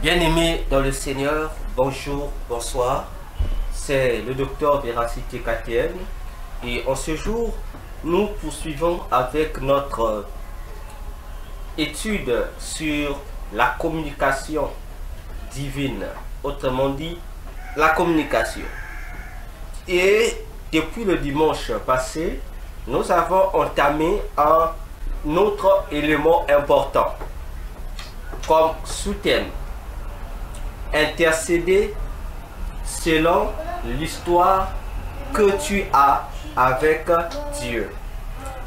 Bien-aimés dans le Seigneur, bonjour, bonsoir. C'est le docteur Véracité KTN et en ce jour, nous poursuivons avec notre étude sur la communication divine, autrement dit, la communication. Et depuis le dimanche passé, nous avons entamé un autre élément important comme sous-thème. Intercéder selon l'histoire que tu as avec Dieu.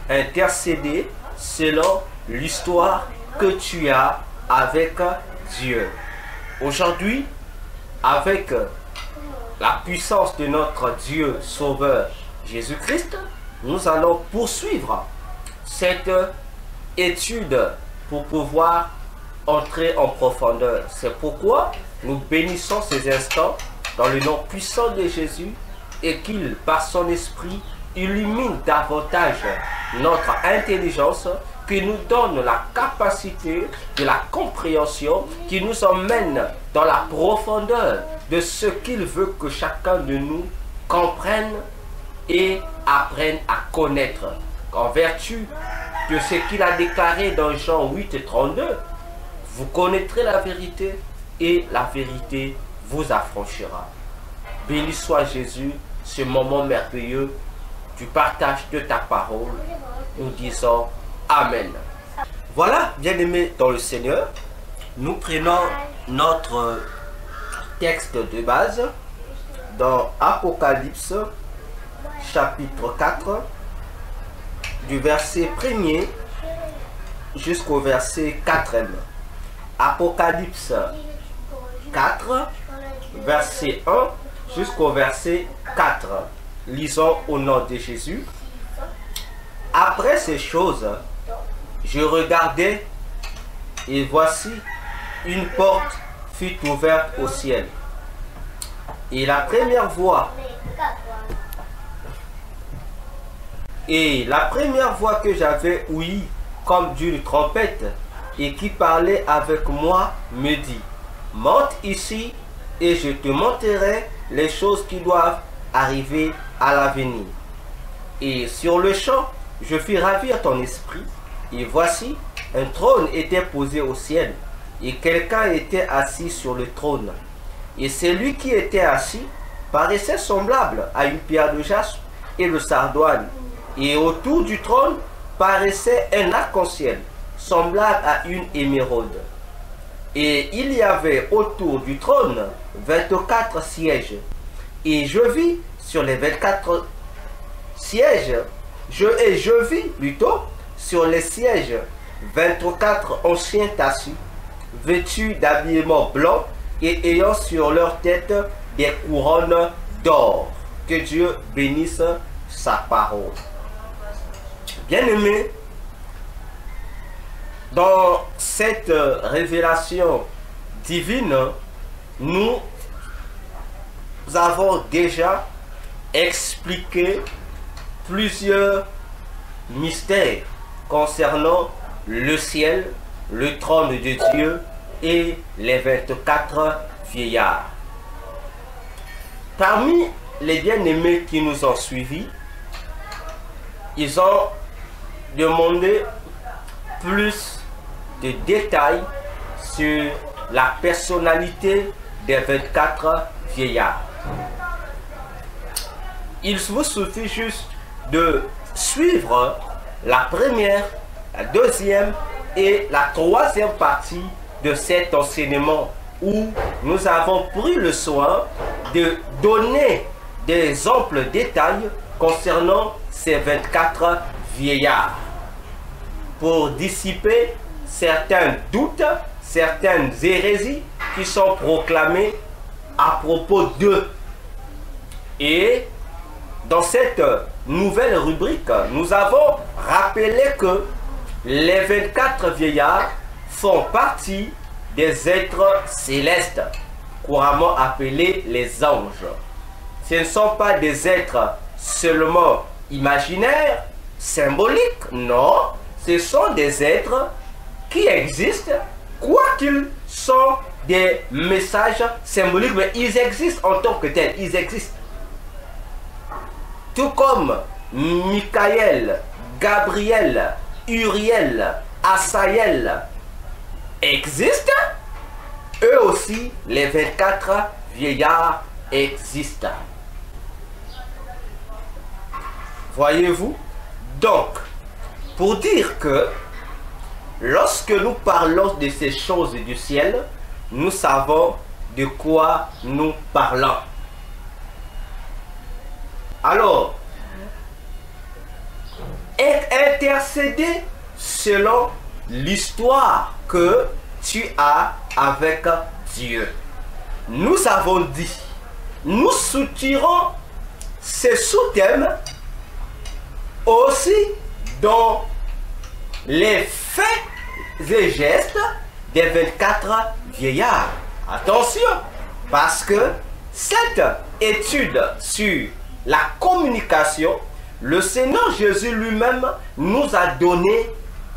Intercéder selon l'histoire que tu as avec Dieu. Aujourd'hui, avec la puissance de notre Dieu Sauveur Jésus-Christ, nous allons poursuivre cette étude pour pouvoir entrer en profondeur. C'est pourquoi nous bénissons ces instants dans le nom puissant de Jésus et qu'il, par son esprit, illumine davantage notre intelligence, qui nous donne la capacité de la compréhension, qui nous emmène dans la profondeur de ce qu'il veut que chacun de nous comprenne et apprenne à connaître. En vertu de ce qu'il a déclaré dans Jean 8:32, vous connaîtrez la vérité et la vérité vous affranchira. Béni soit Jésus, ce moment merveilleux du partage de ta parole. Nous disons Amen. Voilà, bien-aimés dans le Seigneur, nous prenons notre texte de base dans Apocalypse chapitre 4 du verset 1er jusqu'au verset 4e. Apocalypse 4, verset 1 jusqu'au verset 4. Lisons au nom de Jésus. Après ces choses, je regardais et voici une porte fut ouverte au ciel. Et la première voix que j'avais ouïe comme d'une trompette et qui parlait avec moi me dit: monte ici et je te montrerai les choses qui doivent arriver à l'avenir. Et sur le champ, je fis ravir ton esprit, et voici, un trône était posé au ciel, et quelqu'un était assis sur le trône. Et celui qui était assis paraissait semblable à une pierre de jaspe et de sardoine, et autour du trône paraissait un arc-en-ciel, semblable à une émeraude. Et il y avait autour du trône 24 sièges. Et je vis sur les 24 sièges, je vis plutôt sur les sièges 24 anciens assis, vêtus d'habillement blanc et ayant sur leur tête des couronnes d'or. Que Dieu bénisse sa parole. Bien-aimés, dans cette révélation divine, nous avons déjà expliqué plusieurs mystères concernant le ciel, le trône de Dieu et les 24 vieillards. Parmi les bien-aimés qui nous ont suivis, ils ont demandé plus de détails sur la personnalité des 24 vieillards. Il vous suffit juste de suivre la première, la deuxième et la troisième partie de cet enseignement où nous avons pris le soin de donner des amples détails concernant ces 24 vieillards pour dissiper certains doutes, certaines hérésies qui sont proclamées à propos d'eux. Et dans cette nouvelle rubrique, nous avons rappelé que les 24 vieillards font partie des êtres célestes, couramment appelés les anges. Ce ne sont pas des êtres seulement imaginaires, symboliques, non. Ce sont des êtres qui existent, quoi qu'ils sont des messages symboliques, mais ils existent en tant que tels. Ils existent. Tout comme Michael, Gabriel, Uriel, Asaël existent, eux aussi, les 24 vieillards existent. Voyez-vous? Donc, pour dire que lorsque nous parlons de ces choses du ciel, nous savons de quoi nous parlons. Alors, intercéder selon l'histoire que tu as avec Dieu. Nous avons dit, nous soutirons ces sous-thèmes aussi dans les faits et gestes des 24 vieillards. Attention, parce que cette étude sur la communication, le Seigneur Jésus lui-même nous a donné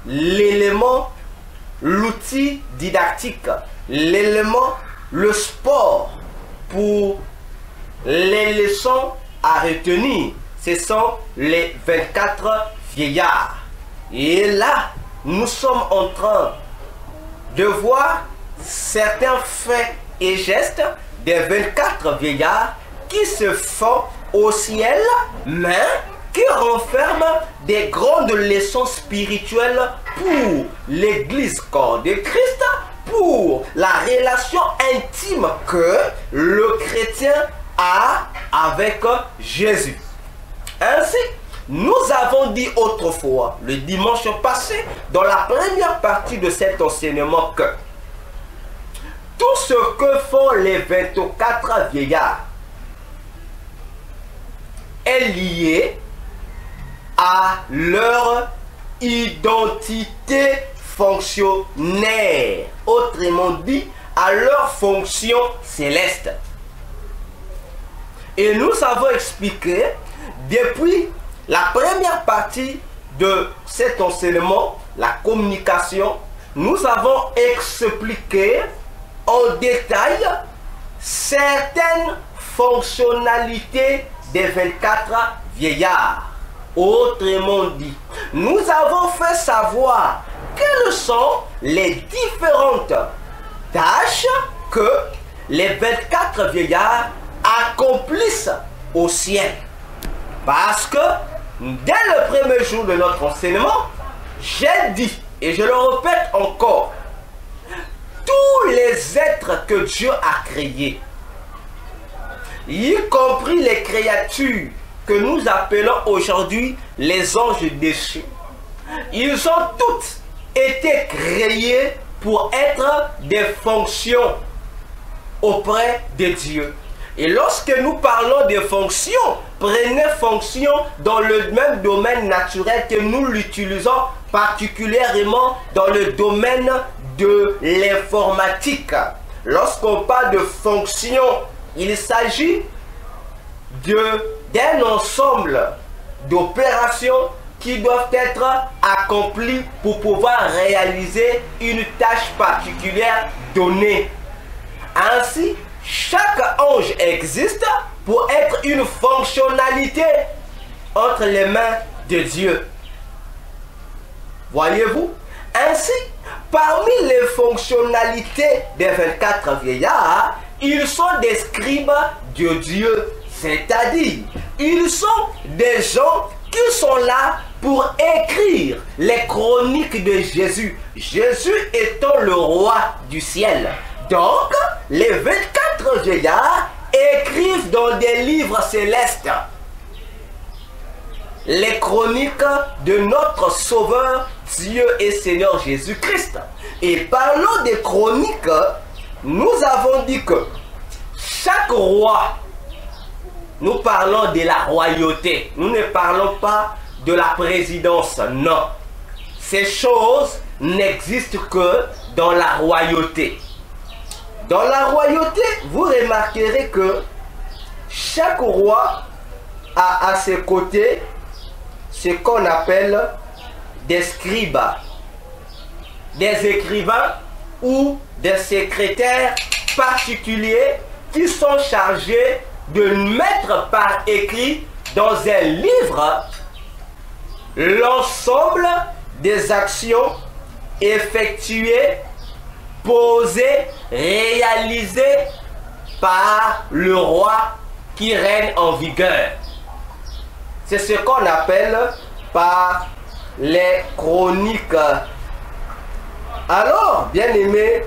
l'élément, l'outil didactique, l'élément, le sport pour les leçons à retenir. Ce sont les 24 vieillards. Et là, nous sommes en train de voir certains faits et gestes des 24 vieillards qui se font au ciel, mais qui renferment des grandes leçons spirituelles pour l'Église corps de Christ, pour la relation intime que le chrétien a avec Jésus. Ainsi, nous avons dit autrefois, le dimanche passé, dans la première partie de cet enseignement, que tout ce que font les 24 vieillards est lié à leur identité fonctionnaire, autrement dit, à leur fonction céleste. Et nous avons expliqué, depuis la première partie de cet enseignement, la communication, nous avons expliqué en détail certaines fonctionnalités des 24 vieillards. Autrement dit, nous avons fait savoir quelles sont les différentes tâches que les 24 vieillards accomplissent au ciel. Parce que dès le premier jour de notre enseignement, j'ai dit, et je le répète encore, tous les êtres que Dieu a créés, y compris les créatures que nous appelons aujourd'hui les anges déchus, ils ont toutes été créés pour être des fonctions auprès de Dieu. Et lorsque nous parlons de fonctions, prenez fonction dans le même domaine naturel que nous l'utilisons particulièrement dans le domaine de l'informatique. Lorsqu'on parle de fonction, il s'agit d'un ensemble d'opérations qui doivent être accomplies pour pouvoir réaliser une tâche particulière donnée. Ainsi, chaque ange existe pour être une fonctionnalité entre les mains de Dieu. Voyez-vous? Ainsi, parmi les fonctionnalités des 24 vieillards, ils sont des scribes de Dieu. C'est-à-dire, ils sont des gens qui sont là pour écrire les chroniques de Jésus. Jésus étant le roi du ciel. Donc, les 24 vieillards écrivent dans des livres célestes les chroniques de notre Sauveur, Dieu et Seigneur Jésus-Christ. Et parlant des chroniques, nous avons dit que chaque roi, nous parlons de la royauté, nous ne parlons pas de la présidence, non. Ces choses n'existent que dans la royauté. Dans la royauté, vous remarquerez que chaque roi a à ses côtés ce qu'on appelle des scribes, des écrivains ou des secrétaires particuliers qui sont chargés de mettre par écrit dans un livre l'ensemble des actions effectuées, posées, réalisées par le roi qui règne en vigueur. C'est ce qu'on appelle par les chroniques. Alors, bien-aimés,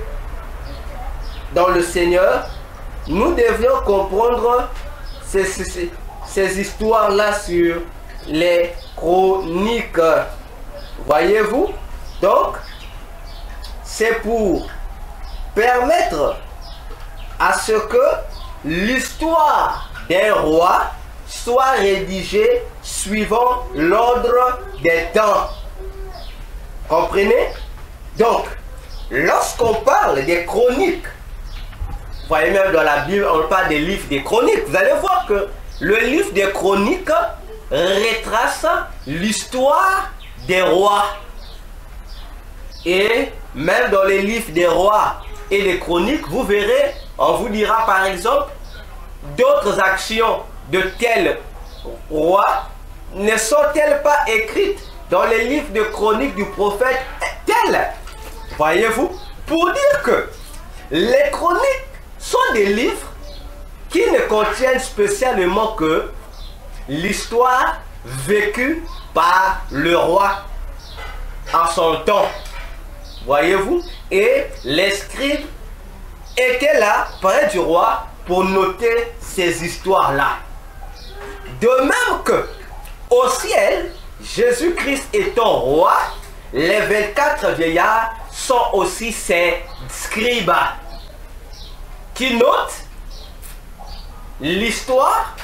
dans le Seigneur, nous devions comprendre ces histoires-là sur les chroniques. Voyez-vous? Donc, c'est pour permettre à ce que l'histoire d'un roi soit rédigée suivant l'ordre des temps. Comprenez? Donc, lorsqu'on parle des chroniques, vous voyez même dans la Bible, on parle des livres des chroniques. Vous allez voir que le livre des chroniques retrace l'histoire des rois. Et même dans les livres des rois et les chroniques, vous verrez, on vous dira par exemple, d'autres actions de tel roi ne sont-elles pas écrites dans les livres de chroniques du prophète tel? Voyez-vous? Pour dire que les chroniques sont des livres qui ne contiennent spécialement que l'histoire vécue par le roi en son temps. Voyez-vous? Et les scribes étaient là près du roi pour noter ces histoires-là. De même que au ciel, Jésus-Christ étant roi, les 24 vieillards sont aussi ses scribes qui notent l'histoire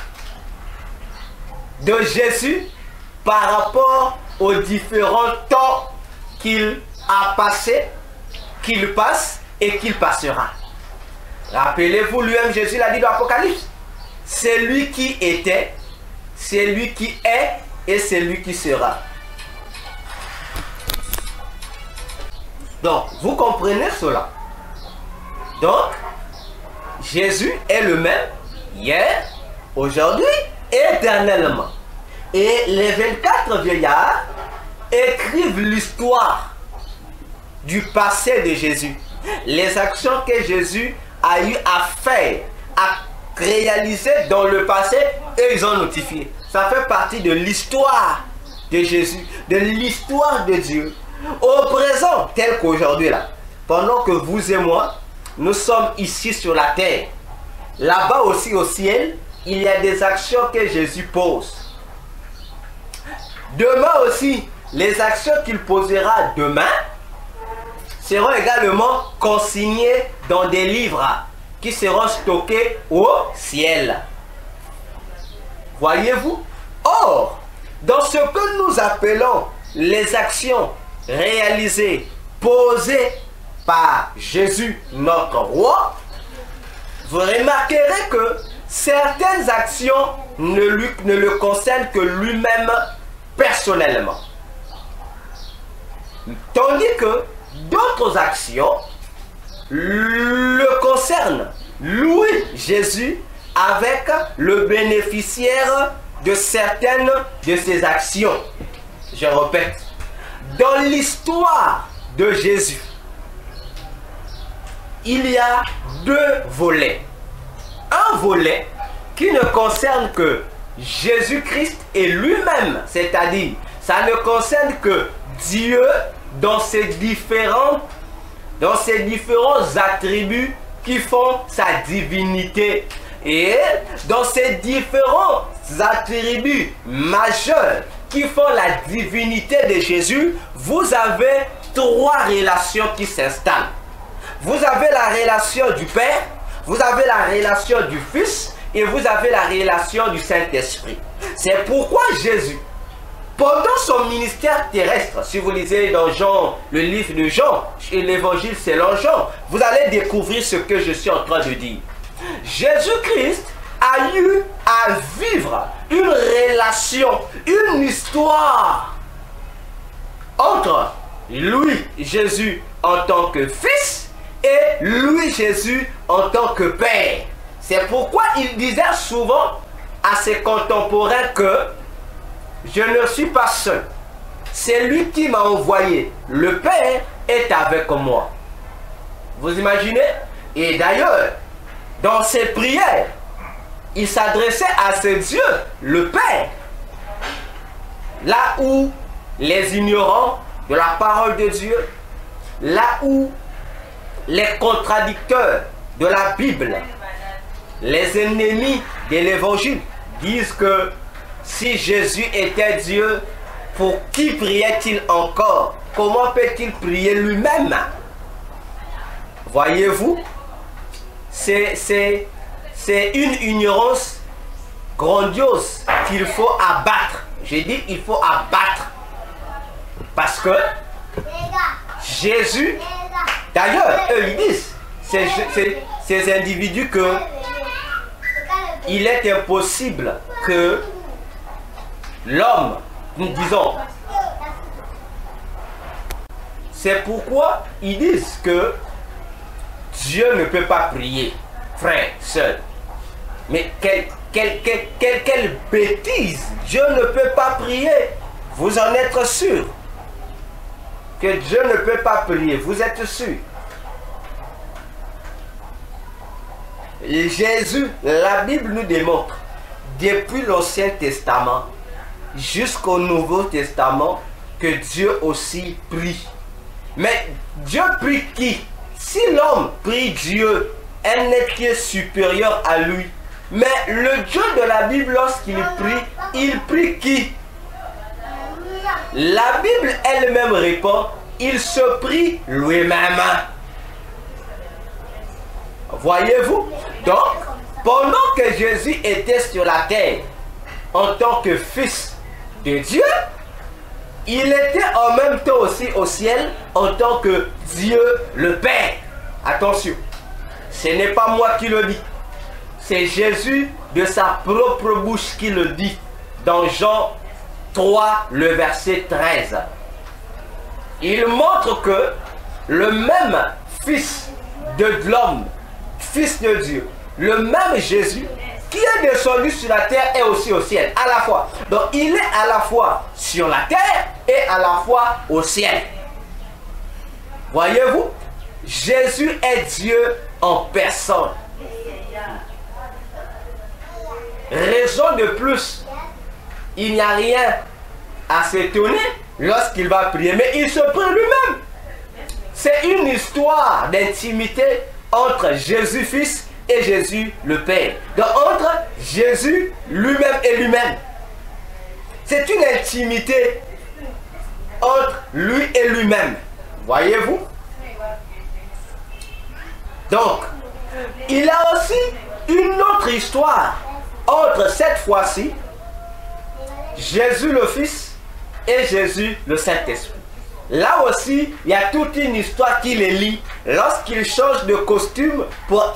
de Jésus par rapport aux différents temps qu'il a passé, qu'il passe et qu'il passera. Rappelez-vous, lui-même Jésus l'a dit dans l'Apocalypse. C'est lui qui était, c'est lui qui est et c'est lui qui sera. Donc, vous comprenez cela. Donc, Jésus est le même hier, aujourd'hui et éternellement. Et les 24 vieillards écrivent l'histoire du passé de Jésus. Les actions que Jésus a eu à faire, à réaliser dans le passé, et ils ont notifié. Ça fait partie de l'histoire de Jésus, de l'histoire de Dieu. Au présent, tel qu'aujourd'hui là, pendant que vous et moi, nous sommes ici sur la terre, là-bas aussi au ciel, il y a des actions que Jésus pose. Demain aussi, les actions qu'il posera demain seront également consignées dans des livres qui seront stockés au ciel. Voyez-vous? Or, dans ce que nous appelons les actions réalisées, posées par Jésus, notre roi, vous remarquerez que certaines actions ne le concernent que lui-même personnellement. Tandis que d'autres actions le concernent, lui, Jésus, avec le bénéficiaire de certaines de ses actions. Je répète, dans l'histoire de Jésus, il y a deux volets. Un volet qui ne concerne que Jésus-Christ et lui-même, c'est-à-dire, ça ne concerne que Dieu dans ses différents attributs qui font sa divinité. Et dans ces différents attributs majeurs qui font la divinité de Jésus, vous avez trois relations qui s'installent. Vous avez la relation du Père, vous avez la relation du Fils et vous avez la relation du Saint-Esprit. C'est pourquoi Jésus, pendant son ministère terrestre, si vous lisez dans Jean, le livre de Jean, et l'évangile selon Jean, vous allez découvrir ce que je suis en train de dire. Jésus-Christ a eu à vivre une relation, une histoire entre lui, Jésus, en tant que fils, lui Jésus en tant que Père. C'est pourquoi il disait souvent à ses contemporains que je ne suis pas seul. C'est lui qui m'a envoyé. Le Père est avec moi. Vous imaginez? Et d'ailleurs, dans ses prières, il s'adressait à ce Dieu, le Père. Là où les ignorants de la parole de Dieu, là où les contradicteurs de la Bible, les ennemis de l'évangile disent que si Jésus était Dieu, pour qui priait-il encore? Comment peut-il prier lui-même? Voyez-vous, c'est une ignorance grandiose qu'il faut abattre. J'ai dit il faut abattre. Parce que Jésus, d'ailleurs, eux ils disent, ces individus, que il est impossible que l'homme, nous disons, c'est pourquoi ils disent que Dieu ne peut pas prier, frère, seul. Mais quelle bêtise! Dieu ne peut pas prier. Vous en êtes sûr que Dieu ne peut pas prier. Vous êtes sûr? Jésus, la Bible nous démontre, depuis l'Ancien Testament jusqu'au Nouveau Testament, que Dieu aussi prie. Mais Dieu prie qui? Si l'homme prie Dieu, un être qui est supérieur à lui. Mais le Dieu de la Bible, lorsqu'il prie qui? La Bible elle-même répond, il se prie lui-même. Voyez-vous? Donc, pendant que Jésus était sur la terre, en tant que fils de Dieu, il était en même temps aussi au ciel, en tant que Dieu le Père. Attention, ce n'est pas moi qui le dis. C'est Jésus de sa propre bouche qui le dit dans Jean 3, le verset 13. Il montre que le même Fils de l'homme, Fils de Dieu, le même Jésus qui est descendu sur la terre est aussi au ciel, à la fois. Donc il est à la fois sur la terre et à la fois au ciel. Voyez-vous, Jésus est Dieu en personne. Raison de plus, il n'y a rien à s'étonner lorsqu'il va prier, mais il se prie lui-même. C'est une histoire d'intimité entre Jésus Fils et Jésus le Père. Donc entre Jésus lui-même et lui-même. C'est une intimité entre lui et lui-même. Voyez-vous? Donc, il a aussi une autre histoire entre cette fois-ci Jésus le Fils et Jésus le Saint-Esprit. Là aussi, il y a toute une histoire qui les lie lorsqu'il change de costume pour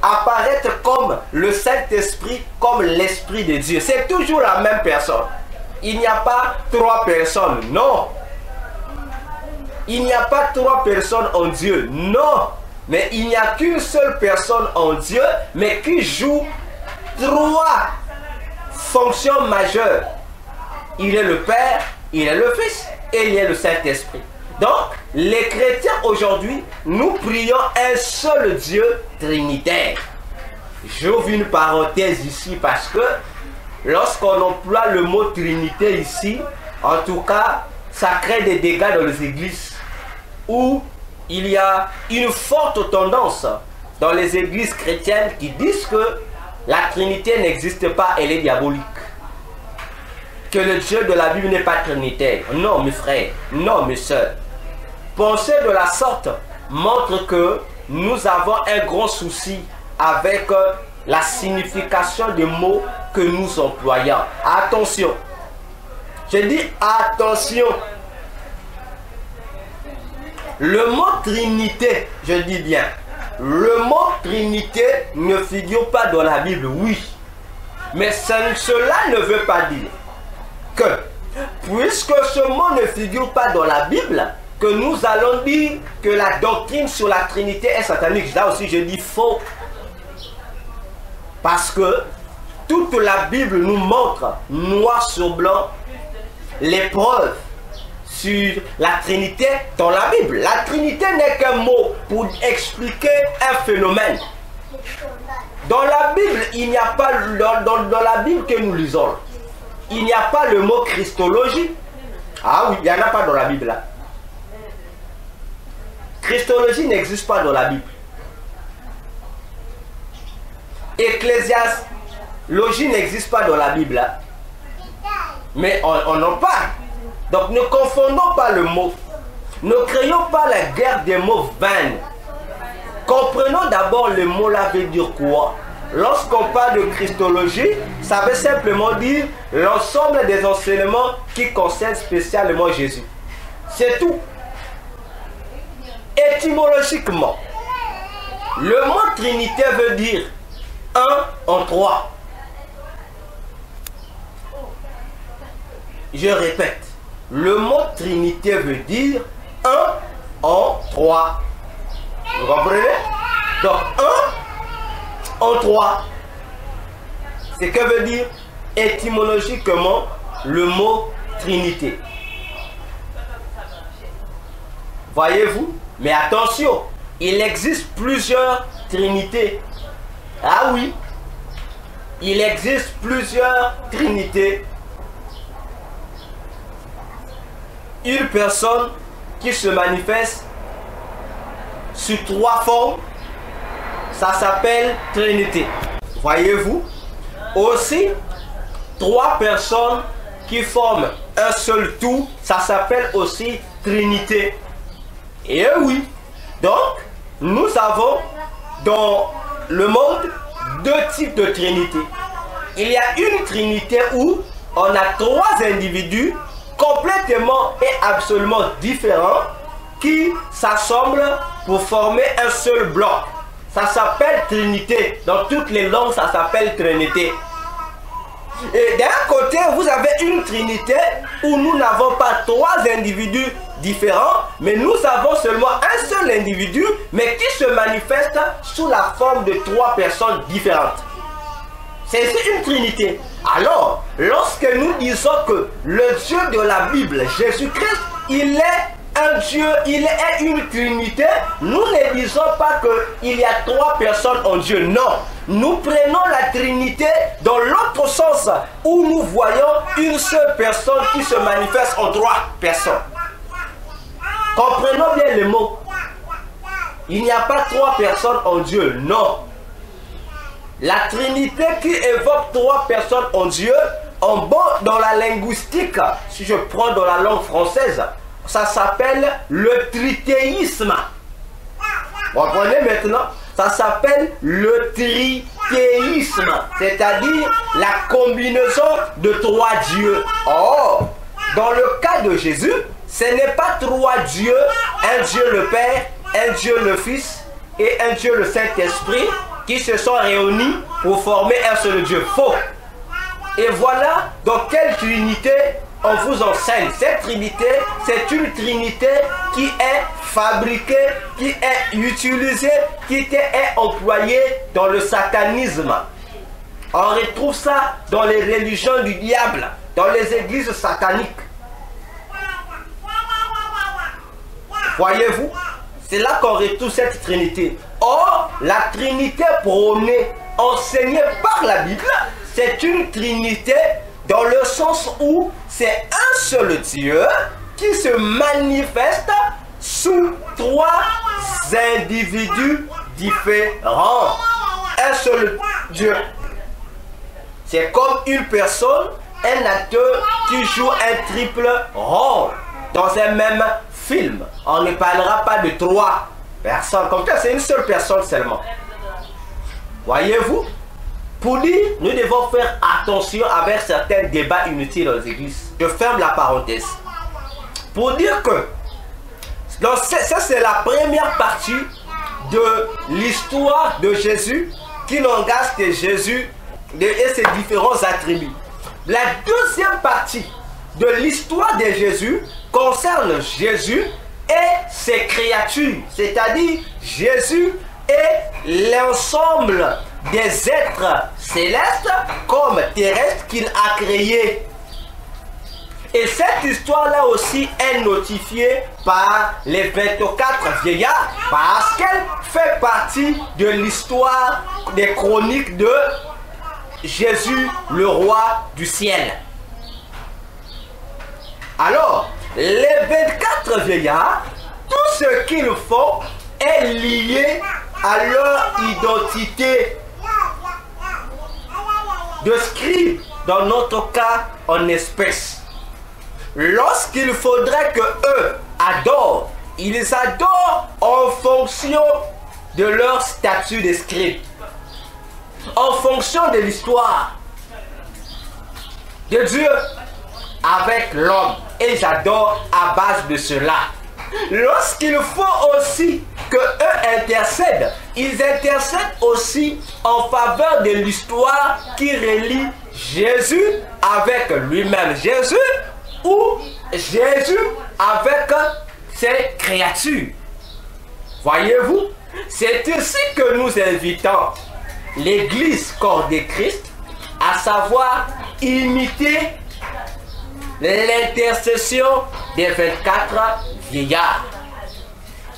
apparaître comme le Saint-Esprit, comme l'Esprit de Dieu. C'est toujours la même personne. Il n'y a pas trois personnes, non. Il n'y a pas trois personnes en Dieu, non. Mais il n'y a qu'une seule personne en Dieu, mais qui joue trois fonctions majeures. Il est le Père, il est le Fils et il est le Saint-Esprit. Donc, les chrétiens aujourd'hui, nous prions un seul Dieu trinitaire. J'ouvre une parenthèse ici parce que lorsqu'on emploie le mot Trinité ici, en tout cas, ça crée des dégâts dans les églises où il y a une forte tendance dans les églises chrétiennes qui disent que la Trinité n'existe pas, elle est diabolique. Que le Dieu de la Bible n'est pas trinitaire. Non, mes frères, non, mes soeurs. Penser de la sorte montre que nous avons un grand souci avec la signification des mots que nous employons. Attention. Je dis attention. Le mot Trinité, je dis bien, le mot Trinité ne figure pas dans la Bible, oui. Mais cela ne veut pas dire que, puisque ce mot ne figure pas dans la Bible, que nous allons dire que la doctrine sur la Trinité est satanique. Là aussi, je dis faux. Parce que toute la Bible nous montre, noir sur blanc, les preuves sur la Trinité dans la Bible. La Trinité n'est qu'un mot pour expliquer un phénomène. Dans la Bible, il n'y a pas, dans la Bible que nous lisons, il n'y a pas le mot Christologie. Ah oui, il n'y en a pas dans la Bible là. Christologie n'existe pas dans la Bible. Ecclésiologie n'existe pas dans la Bible là. Mais on en parle. Donc ne confondons pas le mot. Ne créons pas la guerre des mots vains. Comprenons d'abord le mot là veut dire quoi. Lorsqu'on parle de Christologie, ça veut simplement dire l'ensemble des enseignements qui concernent spécialement Jésus. C'est tout. Étymologiquement, le mot Trinité veut dire un en trois. Je répète, le mot Trinité veut dire un en trois. Vous comprenez? Donc un en trois. C'est que veut dire étymologiquement le mot Trinité. Voyez-vous? Mais attention, il existe plusieurs trinités. Ah oui, il existe plusieurs trinités. Une personne qui se manifeste sous trois formes, ça s'appelle Trinité. Voyez-vous? Aussi, trois personnes qui forment un seul tout, ça s'appelle aussi Trinité. Et oui, donc, nous avons dans le monde deux types de Trinité. Il y a une Trinité où on a trois individus complètement et absolument différents qui s'assemblent pour former un seul bloc. Ça s'appelle Trinité. Dans toutes les langues, ça s'appelle Trinité. Et d'un côté, vous avez une Trinité où nous n'avons pas trois individus différents, mais nous avons seulement un seul individu, mais qui se manifeste sous la forme de trois personnes différentes. C'est une Trinité. Alors, lorsque nous disons que le Dieu de la Bible, Jésus-Christ, il est un Dieu, il est une Trinité, nous ne disons pas qu'il y a trois personnes en Dieu. Non, nous prenons la Trinité dans l'autre sens, où nous voyons une seule personne qui se manifeste en trois personnes. Comprenons bien le mot. Il n'y a pas trois personnes en Dieu, non. La Trinité qui évoque trois personnes en Dieu, dans la linguistique, si je prends dans la langue française, ça s'appelle le tritéisme. Vous comprenez maintenant? Ça s'appelle le tritéisme, c'est-à-dire la combinaison de trois dieux. Or, dans le cas de Jésus, ce n'est pas trois dieux, un Dieu le Père, un Dieu le Fils et un Dieu le Saint-Esprit qui se sont réunis pour former un seul Dieu. Faux. Et voilà dans quelle Trinité on vous enseigne. Cette Trinité, c'est une Trinité qui est fabriquée, qui est utilisée, qui est employée dans le satanisme. On retrouve ça dans les religions du diable, dans les églises sataniques. Voyez-vous? C'est là qu'on retrouve cette Trinité. Or, la Trinité prônée, enseignée par la Bible, c'est une Trinité dans le sens où c'est un seul Dieu qui se manifeste sous trois individus différents. Un seul Dieu. C'est comme une personne, un acteur qui joue un triple rôle dans un même film. On ne parlera pas de trois personnes. Comme ça, c'est une seule personne seulement. Voyez-vous? Pour dire, nous devons faire attention avec certains débats inutiles dans les églises. Je ferme la parenthèse. Pour dire que ça, c'est la première partie de l'histoire de Jésus qui n'engage que Jésus et ses différents attributs. La deuxième partie de l'histoire de Jésus concerne Jésus et ses créatures, c'est-à-dire Jésus et l'ensemble des êtres célestes comme terrestres qu'il a créés. Et cette histoire-là aussi est notifiée par les 24 vieillards parce qu'elle fait partie de l'histoire des chroniques de Jésus, le roi du ciel. Alors, les 24 vieillards, tout ce qu'ils font est lié à leur identité de scribe, dans notre cas en espèces. Lorsqu'il faudrait que eux adorent, ils adorent en fonction de leur statut de scribe, en fonction de l'histoire de Dieu avec l'homme, et ils adorent à base de cela. Lorsqu'il faut aussi que eux intercèdent, ils intercèdent aussi en faveur de l'histoire qui relie Jésus avec lui-même. Jésus ou Jésus avec ses créatures. Voyez-vous, c'est ici que nous invitons l'Église corps de Christ, à savoir imiter l'intercession des 24 vieillards.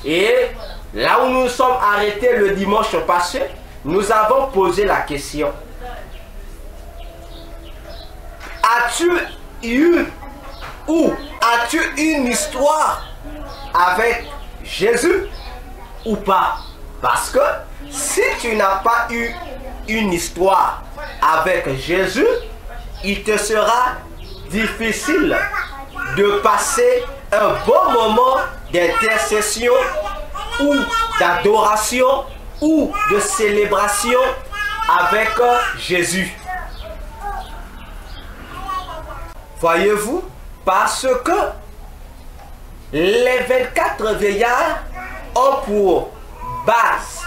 Et là où nous sommes arrêtés le dimanche passé, nous avons posé la question: as-tu eu ou as-tu une histoire avec Jésus ou pas? Parce que si tu n'as pas eu une histoire avec Jésus, il te sera difficile de passer un bon moment d'intercession ou d'adoration ou de célébration avec Jésus. Voyez-vous, parce que les 24 vieillards ont pour base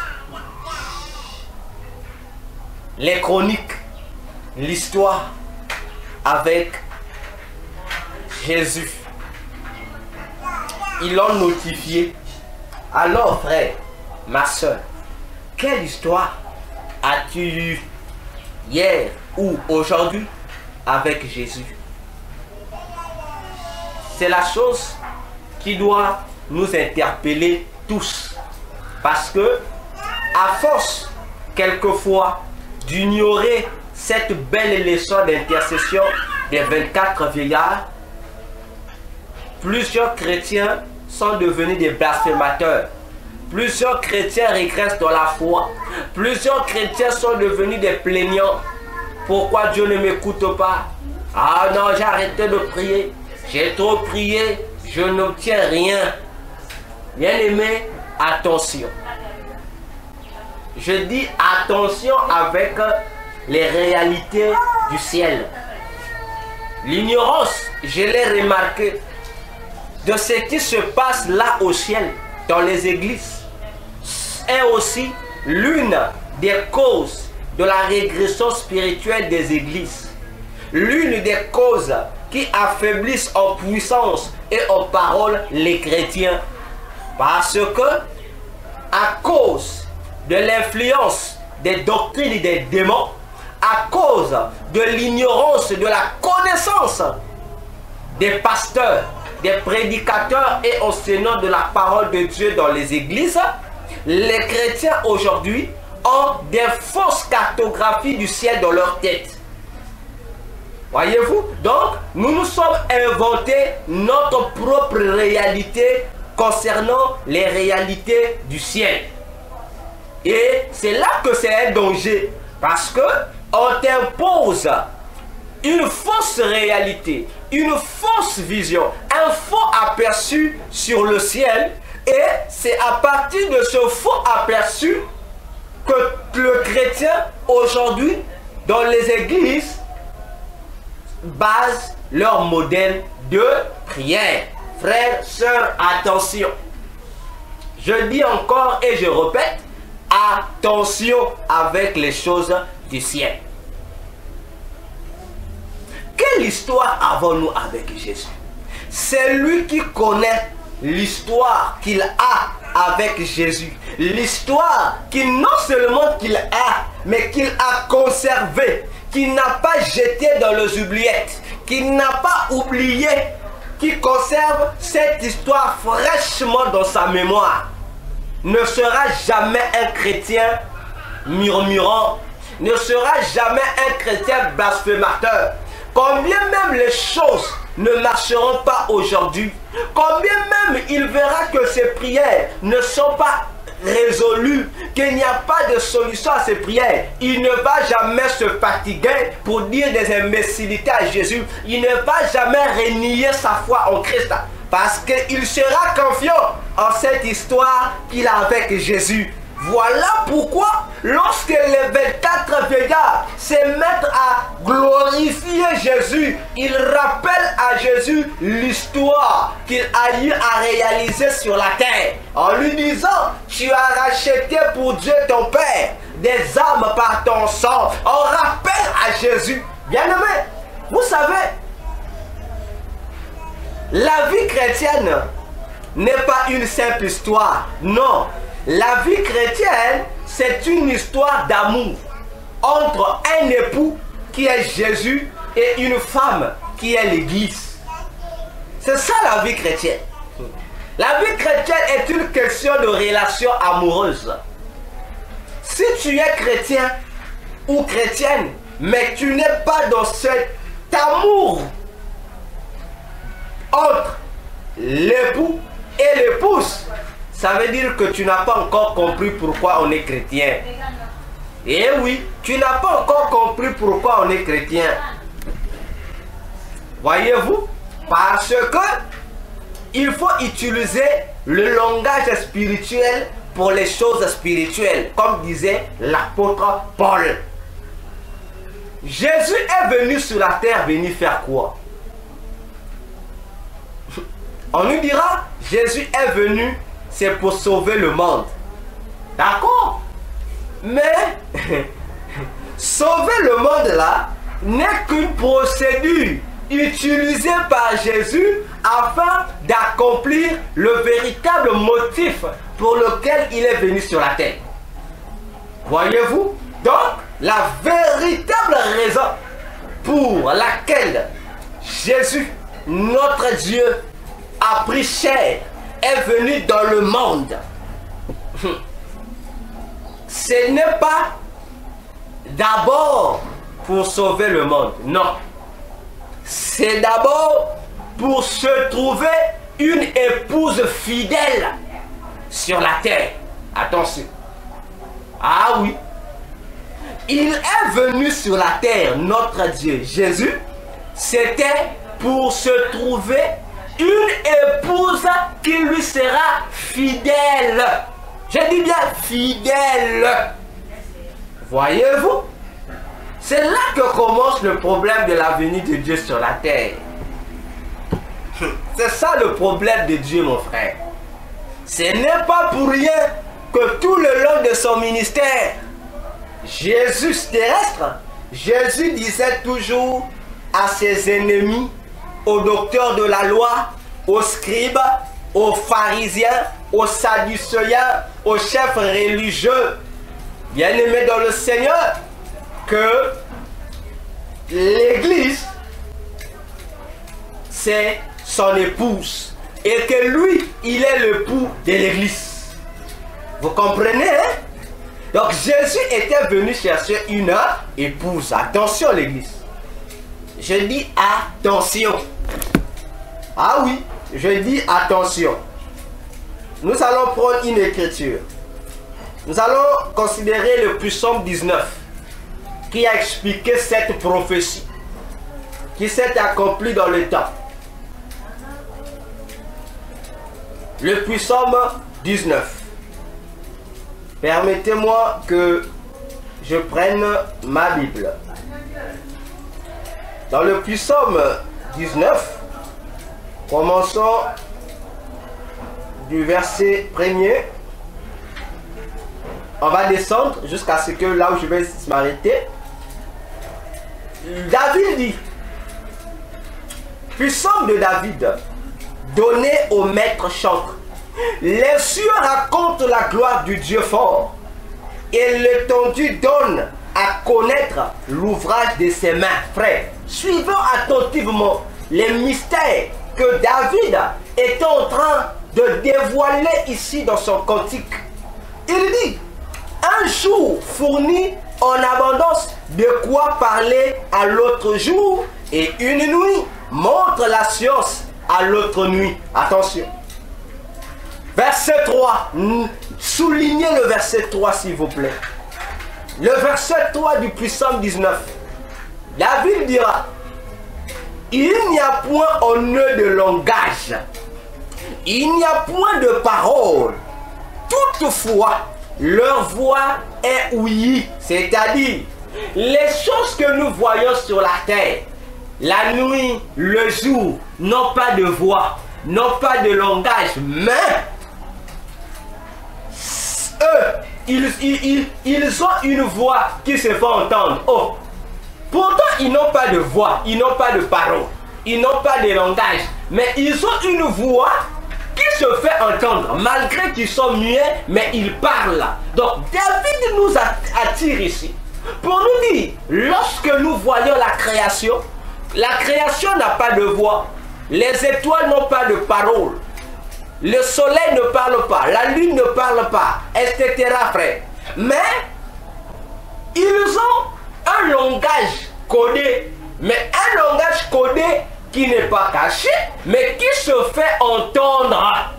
les chroniques, l'histoire avec Jésus. Ils l'ont notifié. Alors frère, ma soeur, quelle histoire as-tu eu hier ou aujourd'hui avec Jésus? C'est la chose qui doit nous interpeller tous. Parce que, à force, quelquefois, d'ignorer cette belle leçon d'intercession des 24 vieillards, plusieurs chrétiens sont devenus des blasphémateurs. Plusieurs chrétiens régressent dans la foi. Plusieurs chrétiens sont devenus des plaignants. Pourquoi Dieu ne m'écoute pas? Ah non, j'ai arrêté de prier. J'ai trop prié, je n'obtiens rien. Bien-aimé, attention. Je dis attention avec les réalités du ciel. L'ignorance, je l'ai remarqué, de ce qui se passe là au ciel, dans les églises, est aussi l'une des causes de la régression spirituelle des églises. L'une des causes qui affaiblissent en puissance et en parole les chrétiens. Parce que, à cause de l'influence des doctrines et des démons, à cause de l'ignorance, de la connaissance des pasteurs, des prédicateurs et enseignants de la parole de Dieu dans les églises, les chrétiens aujourd'hui ont des fausses cartographies du ciel dans leur tête. Voyez-vous? Donc, nous nous sommes inventés notre propre réalité concernant les réalités du ciel. Et c'est là que c'est un danger. Parce que on t'impose une fausse réalité, une fausse vision, un faux aperçu sur le ciel. Et c'est à partir de ce faux aperçu que le chrétien aujourd'hui dans les églises base leur modèle de prière. Frères, sœurs, attention. Je dis encore et je répète, attention avec les choses du ciel. Quelle histoire avons-nous avec Jésus? C'est lui qui connaît l'histoire qu'il a avec Jésus. L'histoire qu'il non seulement qu'il a, mais qu'il a conservée, qu'il n'a pas jeté dans les oubliettes, qu'il n'a pas oublié, qui conserve cette histoire fraîchement dans sa mémoire, ne sera jamais un chrétien murmurant, ne sera jamais un chrétien blasphémateur. Combien même les choses ne marcheront pas aujourd'hui, combien même il verra que ses prières ne sont pas résolues, qu'il n'y a pas de solution à ses prières, il ne va jamais se fatiguer pour dire des imbécilités à Jésus. Il ne va jamais renier sa foi en Christ, parce qu'il sera confiant en cette histoire qu'il a avec Jésus. Voilà pourquoi, lorsque les 24 vieillards se mettent à glorifier Jésus, ils rappellent à Jésus l'histoire qu'il a eu à réaliser sur la terre, en lui disant: tu as racheté pour Dieu ton Père des âmes par ton sang. On rappelle à Jésus. Bien-aimé, vous savez, la vie chrétienne n'est pas une simple histoire, non. La vie chrétienne, c'est une histoire d'amour entre un époux qui est Jésus et une femme qui est l'Église. C'est ça la vie chrétienne. La vie chrétienne est une question de relation amoureuse. Si tu es chrétien ou chrétienne, mais tu n'es pas dans cet amour entre l'époux et l'épouse, ça veut dire que tu n'as pas encore compris pourquoi on est chrétien. Eh oui, tu n'as pas encore compris pourquoi on est chrétien. Voyez-vous? Parce que il faut utiliser le langage spirituel pour les choses spirituelles, comme disait l'apôtre Paul. Jésus est venu sur la terre, venir faire quoi? On nous dira, Jésus est venu, c'est pour sauver le monde. D'accord? Mais sauver le monde là n'est qu'une procédure utilisée par Jésus afin d'accomplir le véritable motif pour lequel il est venu sur la terre. Voyez-vous? Donc, la véritable raison pour laquelle Jésus, notre Dieu, a pris chair, est venu dans le monde, ce n'est pas d'abord pour sauver le monde, non. C'est d'abord pour se trouver une épouse fidèle sur la terre. Attention. Ah oui. Il est venu sur la terre, notre Dieu, Jésus, c'était pour se trouver une épouse qui lui sera fidèle. Je dis bien fidèle. Voyez-vous? C'est là que commence le problème de la venue de Dieu sur la terre. C'est ça le problème de Dieu, mon frère. Ce n'est pas pour rien que tout le long de son ministère, Jésus terrestre, Jésus disait toujours à ses ennemis, aux docteurs de la loi, aux scribes, aux pharisiens, aux sadducéens, aux chefs religieux, bien-aimés dans le Seigneur, que l'Église, c'est son épouse et que lui, il est l'époux de l'Église. Vous comprenez, hein? Donc Jésus était venu chercher une épouse. Attention l'Église. Je dis attention. Ah oui, je dis attention. Nous allons prendre une écriture. Nous allons considérer le psaume 19 qui a expliqué cette prophétie qui s'est accomplie dans le temps. Le psaume 19. Permettez-moi que je prenne ma Bible. Dans le psaume 19, commençons du verset 1er. On va descendre jusqu'à ce que là où je vais m'arrêter. David dit, psaume de David, donnée au maître chantre. Les cieux racontent la gloire du Dieu fort, et l'étendue donne à connaître l'ouvrage de ses mains. Frère, suivons attentivement les mystères que David est en train de dévoiler ici dans son cantique. Il dit, un jour fournit en abondance de quoi parler à l'autre jour, et une nuit montre la science à l'autre nuit. Attention. Verset 3. Soulignez le verset 3 s'il vous plaît. Le verset 3 du Psaume 19. David dira, il n'y a point en eux de langage, il n'y a point de parole. Toutefois, leur voix est ouïe, c'est-à-dire les choses que nous voyons sur la terre, la nuit, le jour, n'ont pas de voix, n'ont pas de langage, mais eux, ils ont une voix qui se fait entendre. Oh, pourtant, ils n'ont pas de voix, ils n'ont pas de parole, ils n'ont pas de langage, mais ils ont une voix qui se fait entendre, malgré qu'ils sont muets, mais ils parlent. Donc, David nous attire ici pour nous dire, lorsque nous voyons la création n'a pas de voix, les étoiles n'ont pas de parole, le soleil ne parle pas, la lune ne parle pas, etc. frère. Mais ils ont un langage codé, mais un langage codé qui n'est pas caché, mais qui se fait entendre.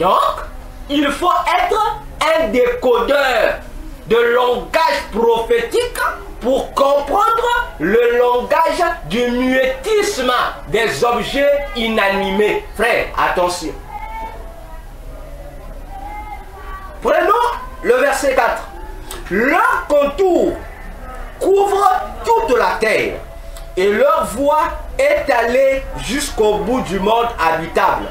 Donc, il faut être un décodeur de langage prophétique pour comprendre le langage du muetisme des objets inanimés. Frère, attention. Prenons le verset 4. Leur contour couvre toute la terre et leur voix est allée jusqu'au bout du monde habitable.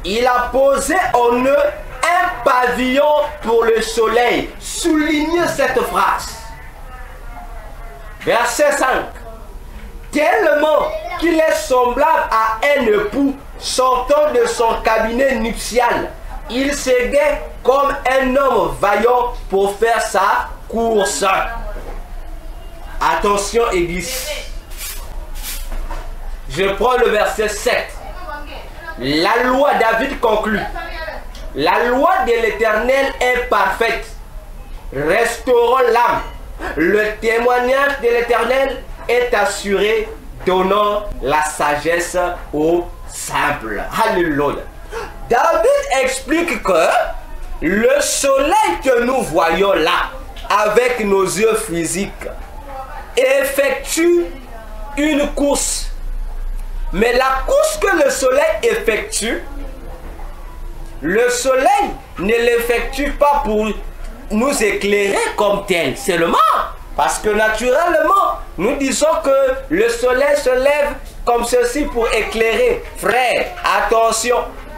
Il a posé en eux un pavillon pour le soleil. Soulignez cette phrase. Verset 5. Tellement qu'il est semblable à un époux sortant de son cabinet nuptial. Il s'égaie comme un homme vaillant pour faire sa course. Attention, Église. Je prends le verset 7. La loi, David conclut. La loi de l'Éternel est parfaite, restaurant l'âme. Le témoignage de l'Éternel est assuré, donnant la sagesse aux simples. Alléluia. David explique que le soleil que nous voyons là, avec nos yeux physiques, effectue une course. Mais la course que le soleil effectue, le soleil ne l'effectue pas pour nous éclairer comme tel, seulement parce que naturellement, nous disons que le soleil se lève comme ceci pour éclairer. Frère, attention,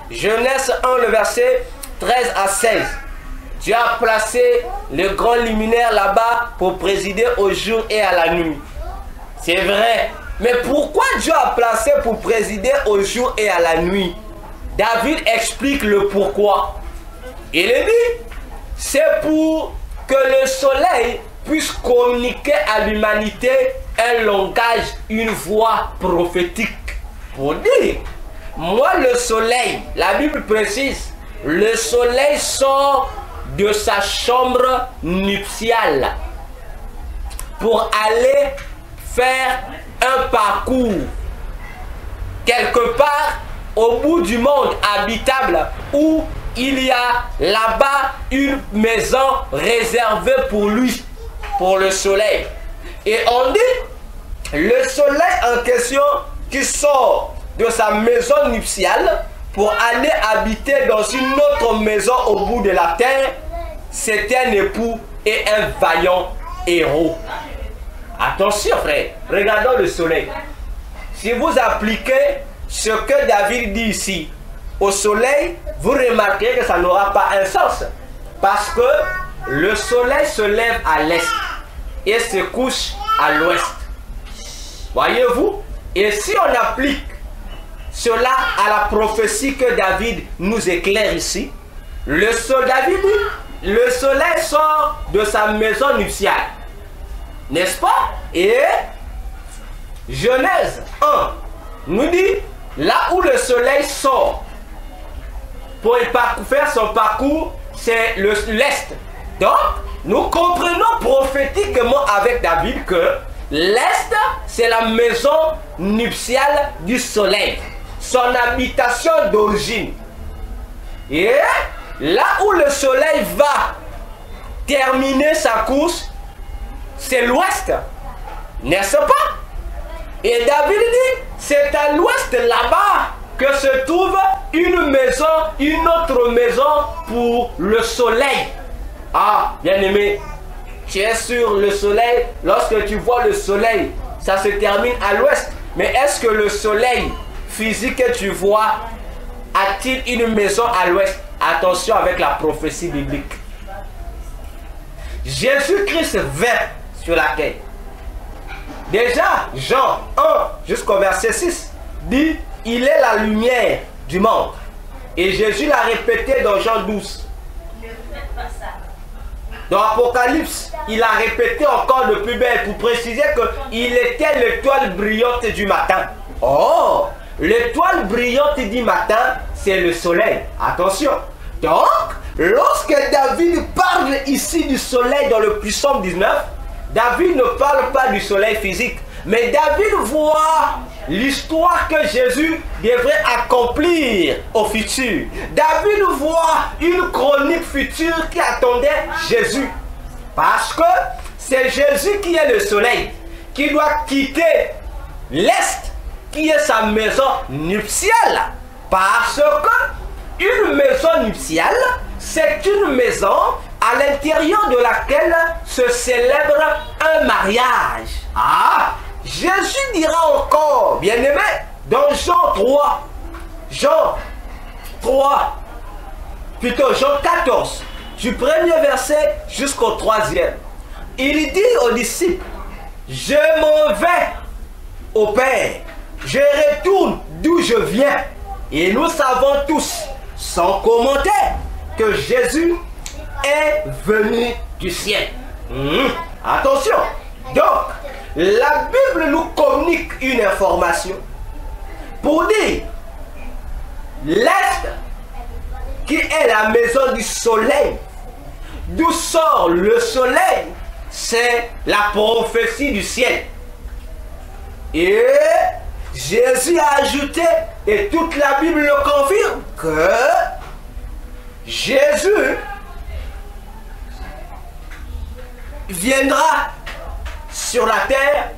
Genèse 1, le verset 13 à 16. Dieu a placé le grand luminaire là-bas pour présider au jour et à la nuit. C'est vrai. Mais pourquoi Dieu a placé pour présider au jour et à la nuit? David explique le pourquoi. Il dit, c'est pour que le soleil puisse communiquer à l'humanité un langage, une voix prophétique. Pour dire, moi le soleil, la Bible précise, le soleil sort de sa chambre nuptiale pour aller faire un parcours quelque part au bout du monde habitable où il y a là-bas une maison réservée pour lui, pour le soleil. Et on dit, le soleil en question qui sort de sa maison nuptiale pour aller habiter dans une autre maison au bout de la terre, c'est un époux et un vaillant héros. Attention frère, regardons le soleil. Si vous appliquez ce que David dit ici au soleil, vous remarquerez que ça n'aura pas un sens. Parce que le soleil se lève à l'est et se couche à l'ouest. Voyez-vous? Et si on applique cela à la prophétie que David nous éclaire ici. David dit, le soleil sort de sa maison nuptiale. N'est-ce pas? Et Genèse 1 nous dit, là où le soleil sort pour faire son parcours, c'est l'est. Donc, nous comprenons prophétiquement avec David que l'est, c'est la maison nuptiale du soleil, son habitation d'origine. Et là où le soleil va terminer sa course, c'est l'ouest, n'est-ce pas? Et David dit, c'est à l'ouest là-bas que se trouve une maison, une autre maison pour le soleil. Ah, bien-aimé, tu es sur le soleil. Lorsque tu vois le soleil, ça se termine à l'ouest. Mais est-ce que le soleil physique que tu vois a-t-il une maison à l'ouest? Attention avec la prophétie biblique. Jésus-Christ vint sur la terre. Déjà, Jean 1 jusqu'au verset 6 dit, il est la lumière du monde. Et Jésus l'a répété dans Jean 12. Dans Apocalypse, il a répété encore de plus belle pour préciser qu'il était l'étoile brillante du matin. Oh, l'étoile brillante du matin, c'est le soleil. Attention. Donc, lorsque David parle ici du soleil dans le Psaume 19, David ne parle pas du soleil physique, mais David voit l'histoire que Jésus devrait accomplir au futur. David voit une chronique future qui attendait Jésus. Parce que c'est Jésus qui est le soleil, qui doit quitter l'est, qui est sa maison nuptiale. Parce que une maison nuptiale, c'est une maison à l'intérieur de laquelle se célèbre un mariage. Ah! Jésus dira encore, bien-aimé, dans Jean 14, du premier verset jusqu'au 3e, il dit aux disciples, je m'en vais au Père, je retourne d'où je viens. Et nous savons tous, sans commentaire, que Jésus est venu du ciel. Attention, donc, la Bible nous communique une information pour dire l'est qui est la maison du soleil, d'où sort le soleil, c'est la prophétie du ciel. Et Jésus a ajouté, et toute la Bible le confirme, que Jésus viendra sur la terre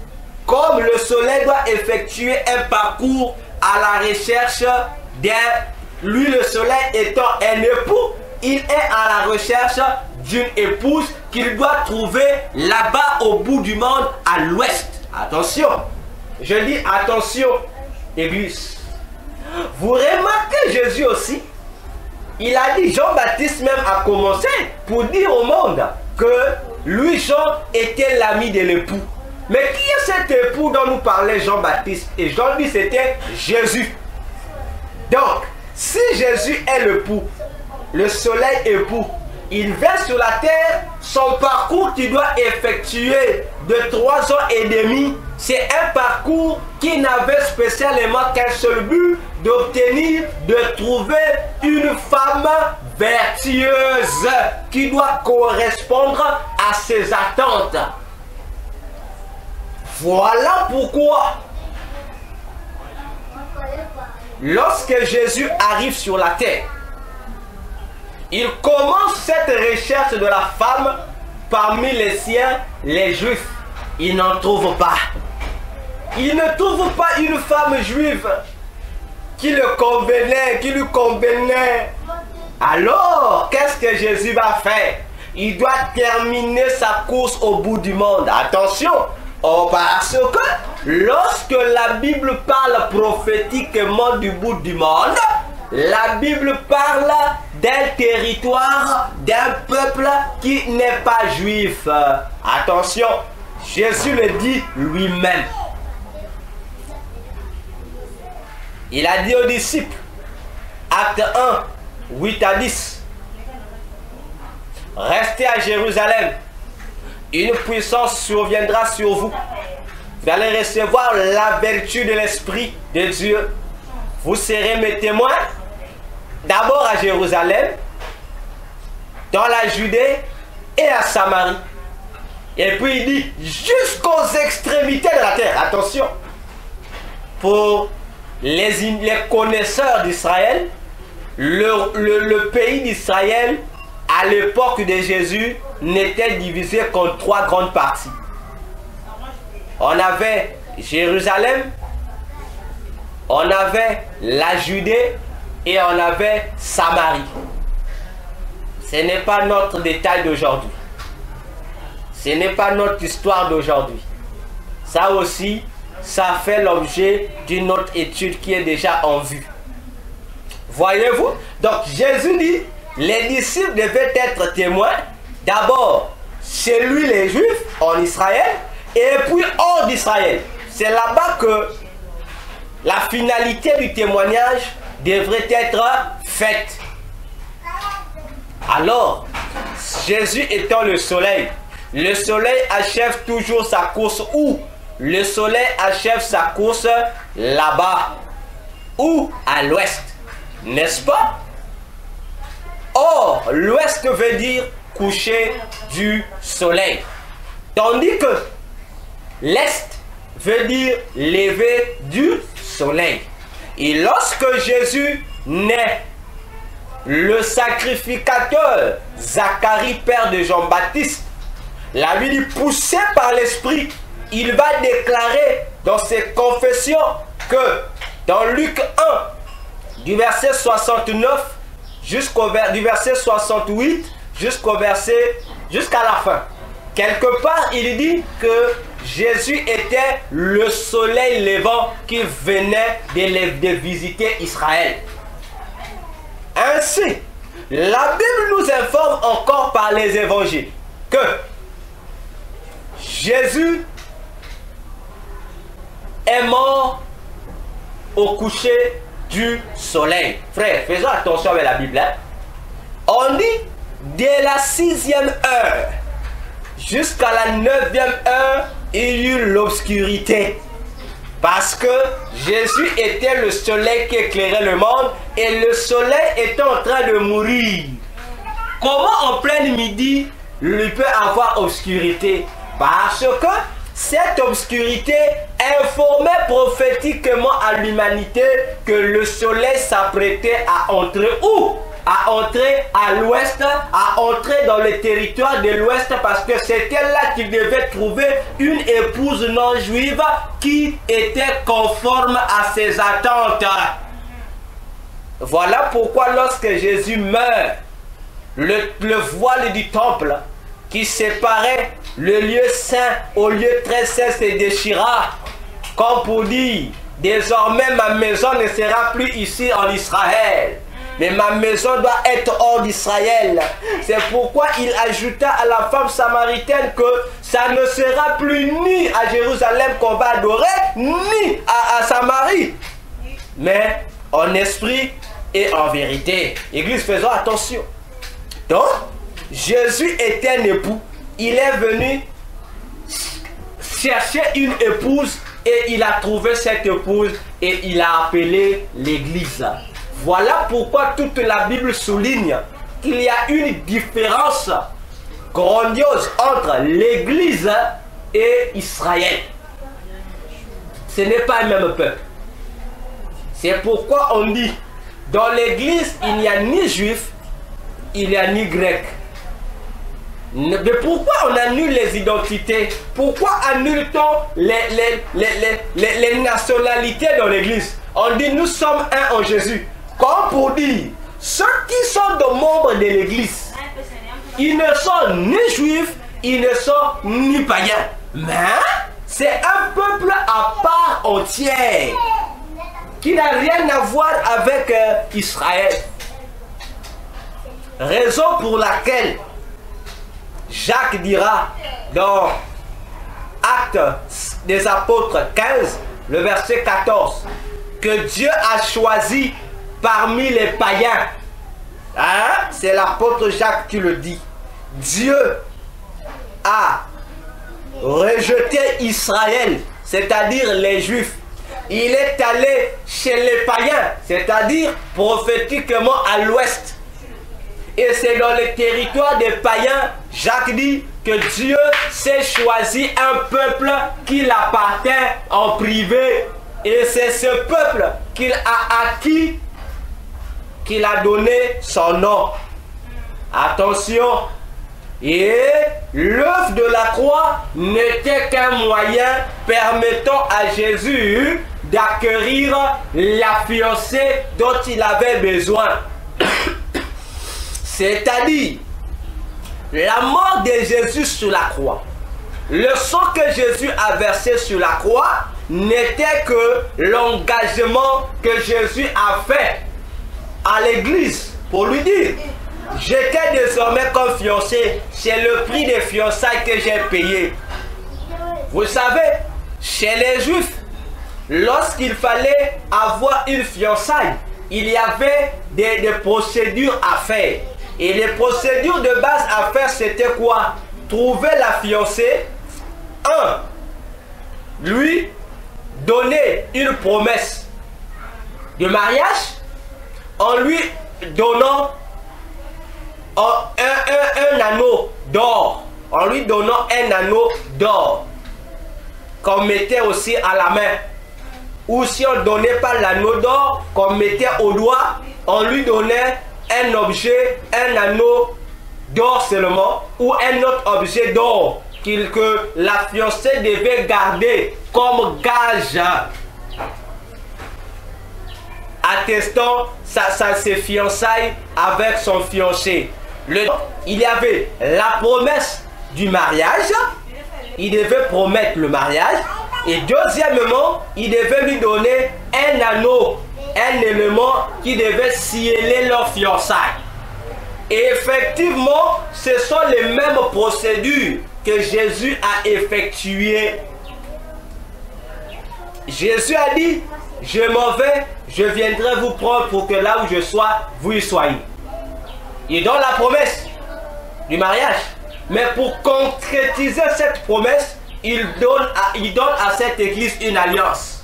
comme le soleil doit effectuer un parcours à la recherche d'un... Lui, le soleil étant un époux, il est à la recherche d'une épouse qu'il doit trouver là-bas au bout du monde, à l'ouest. Attention, je dis attention, Église. Vous remarquez Jésus aussi, il a dit, Jean-Baptiste même a commencé pour dire au monde que lui, Jean, était l'ami de l'époux. Mais qui est cet époux dont nous parlait Jean-Baptiste? Et Jean dit c'était Jésus. Donc, si Jésus est l'époux, le soleil époux, il vient sur la terre, son parcours qu'il doit effectuer de 3 ans et demi, c'est un parcours qui n'avait spécialement qu'un seul but, d'obtenir, de trouver une femme vertueuse qui doit correspondre à ses attentes. Voilà pourquoi, lorsque Jésus arrive sur la terre, il commence cette recherche de la femme parmi les siens, les juifs. Il n'en trouve pas. Il ne trouve pas une femme juive qui le convenait, qui lui convenait. Alors, qu'est-ce que Jésus va faire? Il doit terminer sa course au bout du monde. Attention, parce que lorsque la Bible parle prophétiquement du bout du monde, la Bible parle d'un territoire, d'un peuple qui n'est pas juif. Attention, Jésus le dit lui-même. Il a dit aux disciples, acte 1, 8 à 10, restez à Jérusalem, une puissance surviendra sur vous. Vous allez recevoir la vertu de l'Esprit de Dieu. Vous serez mes témoins, d'abord à Jérusalem, dans la Judée et à Samarie. Et puis il dit, jusqu'aux extrémités de la terre. Attention, pour les connaisseurs d'Israël, le pays d'Israël, à l'époque de Jésus, n'était divisé en 3 grandes parties. On avait Jérusalem, on avait la Judée et on avait Samarie. Ce n'est pas notre détail d'aujourd'hui. Ce n'est pas notre histoire d'aujourd'hui. Ça aussi, ça fait l'objet d'une autre étude qui est déjà en vue. Voyez-vous? Donc Jésus dit, les disciples devaient être témoins, d'abord chez lui les Juifs, en Israël, et puis hors d'Israël. C'est là-bas que la finalité du témoignage devrait être faite. Alors, Jésus étant le soleil achève toujours sa course où? Le soleil achève sa course là-bas. Ou à l'ouest, n'est-ce pas? Or, l'ouest veut dire coucher du soleil. Tandis que l'est veut dire lever du soleil. Et lorsque Jésus naît, le sacrificateur Zacharie, père de Jean-Baptiste, la Bible dit, poussé par l'Esprit, il va déclarer dans ses confessions que dans Luc 1, du verset 69 du verset 68 jusqu'à la fin, quelque part il dit que Jésus était le soleil levant qui venait de visiter Israël. Ainsi, la Bible nous informe encore par les évangiles que Jésus est mort au coucher du soleil. Frère, faisons attention avec la Bible. Hein? On dit dès la 6e heure jusqu'à la 9e heure, il y eut l'obscurité. Parce que Jésus était le soleil qui éclairait le monde et le soleil était en train de mourir. Comment en plein midi il peut avoir obscurité? Parce que cette obscurité informait prophétiquement à l'humanité que le soleil s'apprêtait à entrer où? À entrer à l'ouest, à entrer dans le territoire de l'ouest, parce que c'était là qu'il devait trouver une épouse non juive qui était conforme à ses attentes. Voilà pourquoi lorsque Jésus meurt, le voile du temple qui séparait le lieu saint au lieu très saint se déchira, comme pour dire, désormais ma maison ne sera plus ici en Israël, mais ma maison doit être hors d'Israël. C'est pourquoi il ajouta à la femme samaritaine que ça ne sera plus ni à Jérusalem qu'on va adorer, ni à Samarie, mais en esprit et en vérité. Église, faisons attention. Donc, Jésus était un époux. Il est venu chercher une épouse et il a trouvé cette épouse et il a appelé l'église. Voilà pourquoi toute la Bible souligne qu'il y a une différence grandiose entre l'église et Israël. Ce n'est pas le même peuple. C'est pourquoi on dit, dans l'église, il n'y a ni juif, il n'y a ni grec. Mais pourquoi on annule les identités? Pourquoi annule-t-on les nationalités dans l'église? On dit nous sommes un en Jésus. Comme pour dire, ceux qui sont des membres de l'église, ils ne sont ni juifs, ils ne sont ni païens. Mais c'est un peuple à part entière qui n'a rien à voir avec Israël. Raison pour laquelle Jacques dira dans Actes des Apôtres 15, le verset 14, que Dieu a choisi parmi les païens. Hein? C'est l'apôtre Jacques qui le dit. Dieu a rejeté Israël, c'est-à-dire les Juifs. Il est allé chez les païens, c'est-à-dire prophétiquement à l'ouest. Et c'est dans le territoire des païens, Jacques dit que Dieu s'est choisi un peuple qu'il appartient en privé. Et c'est ce peuple qu'il a acquis, qu'il a donné son nom. Attention, et l'œuvre de la croix n'était qu'un moyen permettant à Jésus d'acquérir la fiancée dont il avait besoin. C'est-à-dire, la mort de Jésus sur la croix, le sang que Jésus a versé sur la croix, n'était que l'engagement que Jésus a fait à l'église pour lui dire: j'étais désormais comme fiancé, c'est le prix des fiançailles que j'ai payé. Vous savez, chez les Juifs, lorsqu'il fallait avoir une fiançaille, il y avait des procédures à faire. Et les procédures de base à faire, c'était quoi? Trouver la fiancée, lui donner une promesse de mariage en lui donnant un anneau d'or, en lui donnant un anneau d'or qu'on mettait aussi à la main. Ou si on ne donnait pas l'anneau d'or qu'on mettait au doigt, on lui donnait un objet, un anneau d'or seulement, ou un autre objet d'or que la fiancée devait garder comme gage, attestant ses fiançailles avec son fiancé. Il y avait la promesse du mariage, il devait promettre le mariage, et deuxièmement, il devait lui donner un anneau, un élément qui devait sceller leur fiançailles. Et effectivement, ce sont les mêmes procédures que Jésus a effectuées. Jésus a dit: je m'en vais, je viendrai vous prendre pour que là où je sois, vous y soyez. Il donne la promesse du mariage. Mais pour concrétiser cette promesse, il donne à cette église une alliance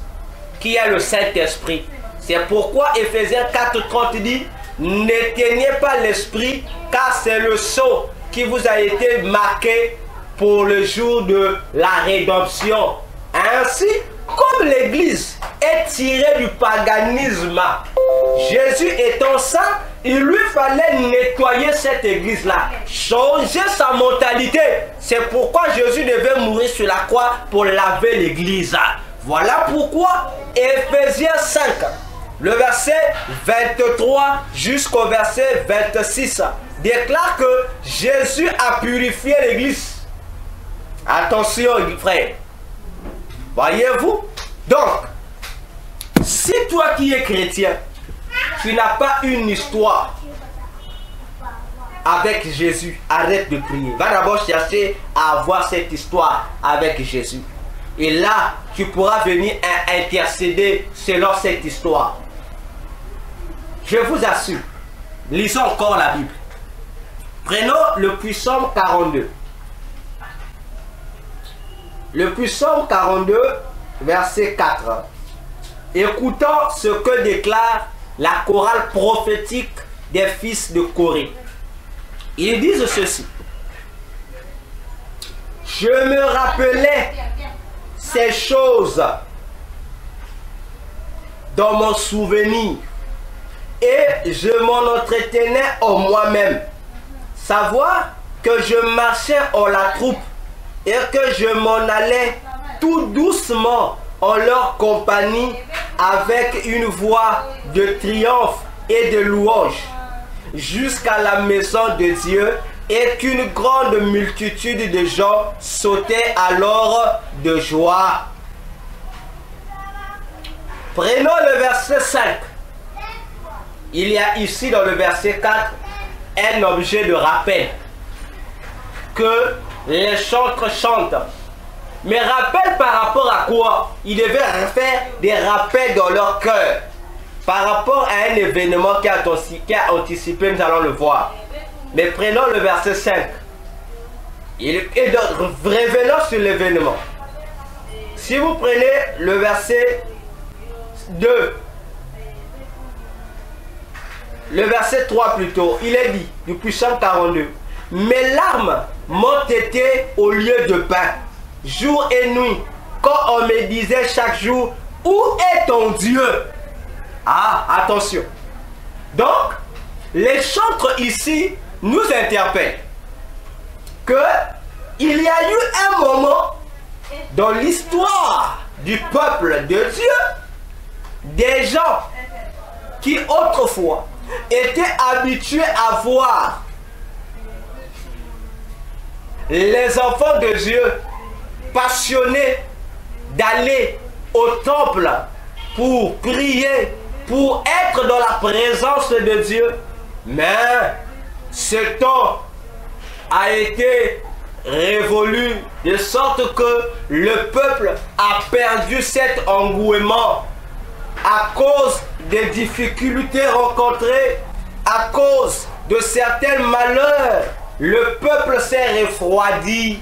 qui est le Saint-Esprit. C'est pourquoi Éphésiens 4:30 dit: n'éteignez pas l'esprit, car c'est le sceau qui vous a été marqué pour le jour de la rédemption. Ainsi, comme l'église est tirée du paganisme, Jésus étant saint, il lui fallait nettoyer cette église-là, changer sa mentalité. C'est pourquoi Jésus devait mourir sur la croix pour laver l'église. Voilà pourquoi Éphésiens 5, le verset 23 jusqu'au verset 26, déclare que Jésus a purifié l'église. Attention, frère. Voyez-vous? Donc, si toi qui es chrétien, tu n'as pas une histoire avec Jésus, arrête de prier. Va d'abord chercher à avoir cette histoire avec Jésus. Et là, tu pourras venir intercéder selon cette histoire. Je vous assure, lisons encore la Bible. Prenons le Psaume 42. Le Psaume 42, verset 4. Écoutons ce que déclare la chorale prophétique des fils de Corée. Ils disent ceci: je me rappelais ces choses dans mon souvenir et je m'en entretenais en moi-même. Savoir que je marchais en la troupe et que je m'en allais tout doucement en leur compagnie avec une voix de triomphe et de louange jusqu'à la maison de Dieu, et qu'une grande multitude de gens sautaient alors de joie. Prenons le verset 5. Il y a ici dans le verset 4 un objet de rappel que les chantres chantent. Mais rappel par rapport à quoi? Ils devaient faire des rappels dans leur cœur. Par rapport à un événement qui a anticipé, nous allons le voir. Mais prenons le verset 5. Et revenons sur l'événement. Si vous prenez le verset 2, le verset 3 plutôt, il est dit, du Psaume 42, « Mes larmes m'ont été au lieu de pain, jour et nuit, quand on me disait chaque jour, où est ton Dieu ?» Ah, attention. Donc, les chantres ici nous interpellent que il y a eu un moment dans l'histoire du peuple de Dieu, des gens qui autrefois étaient habitués à voir les enfants de Dieu passionnés d'aller au temple pour prier, pour être dans la présence de Dieu. Mais ce temps a été révolu de sorte que le peuple a perdu cet engouement à cause des difficultés rencontrées, à cause de certains malheurs. Le peuple s'est refroidi.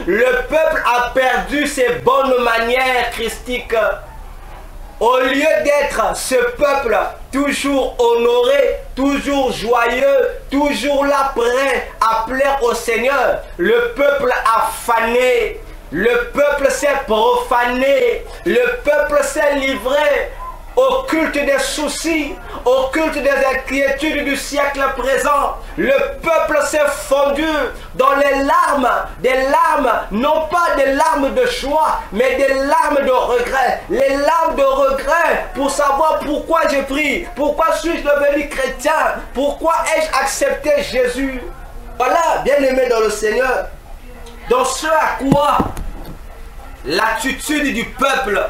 Le peuple a perdu ses bonnes manières christiques. Au lieu d'être ce peuple toujours honoré, toujours joyeux, toujours là prêt à plaire au Seigneur, le peuple a fané, le peuple s'est profané, le peuple s'est livré au culte des soucis, au culte des inquiétudes du siècle présent. Le peuple s'est fondu dans les larmes, des larmes, non pas des larmes de joie, mais des larmes de regret. Les larmes de regret pour savoir pourquoi j'ai pris, pourquoi suis-je devenu chrétien, pourquoi ai-je accepté Jésus. Voilà, bien-aimé dans le Seigneur, dans ce à quoi l'attitude du peuple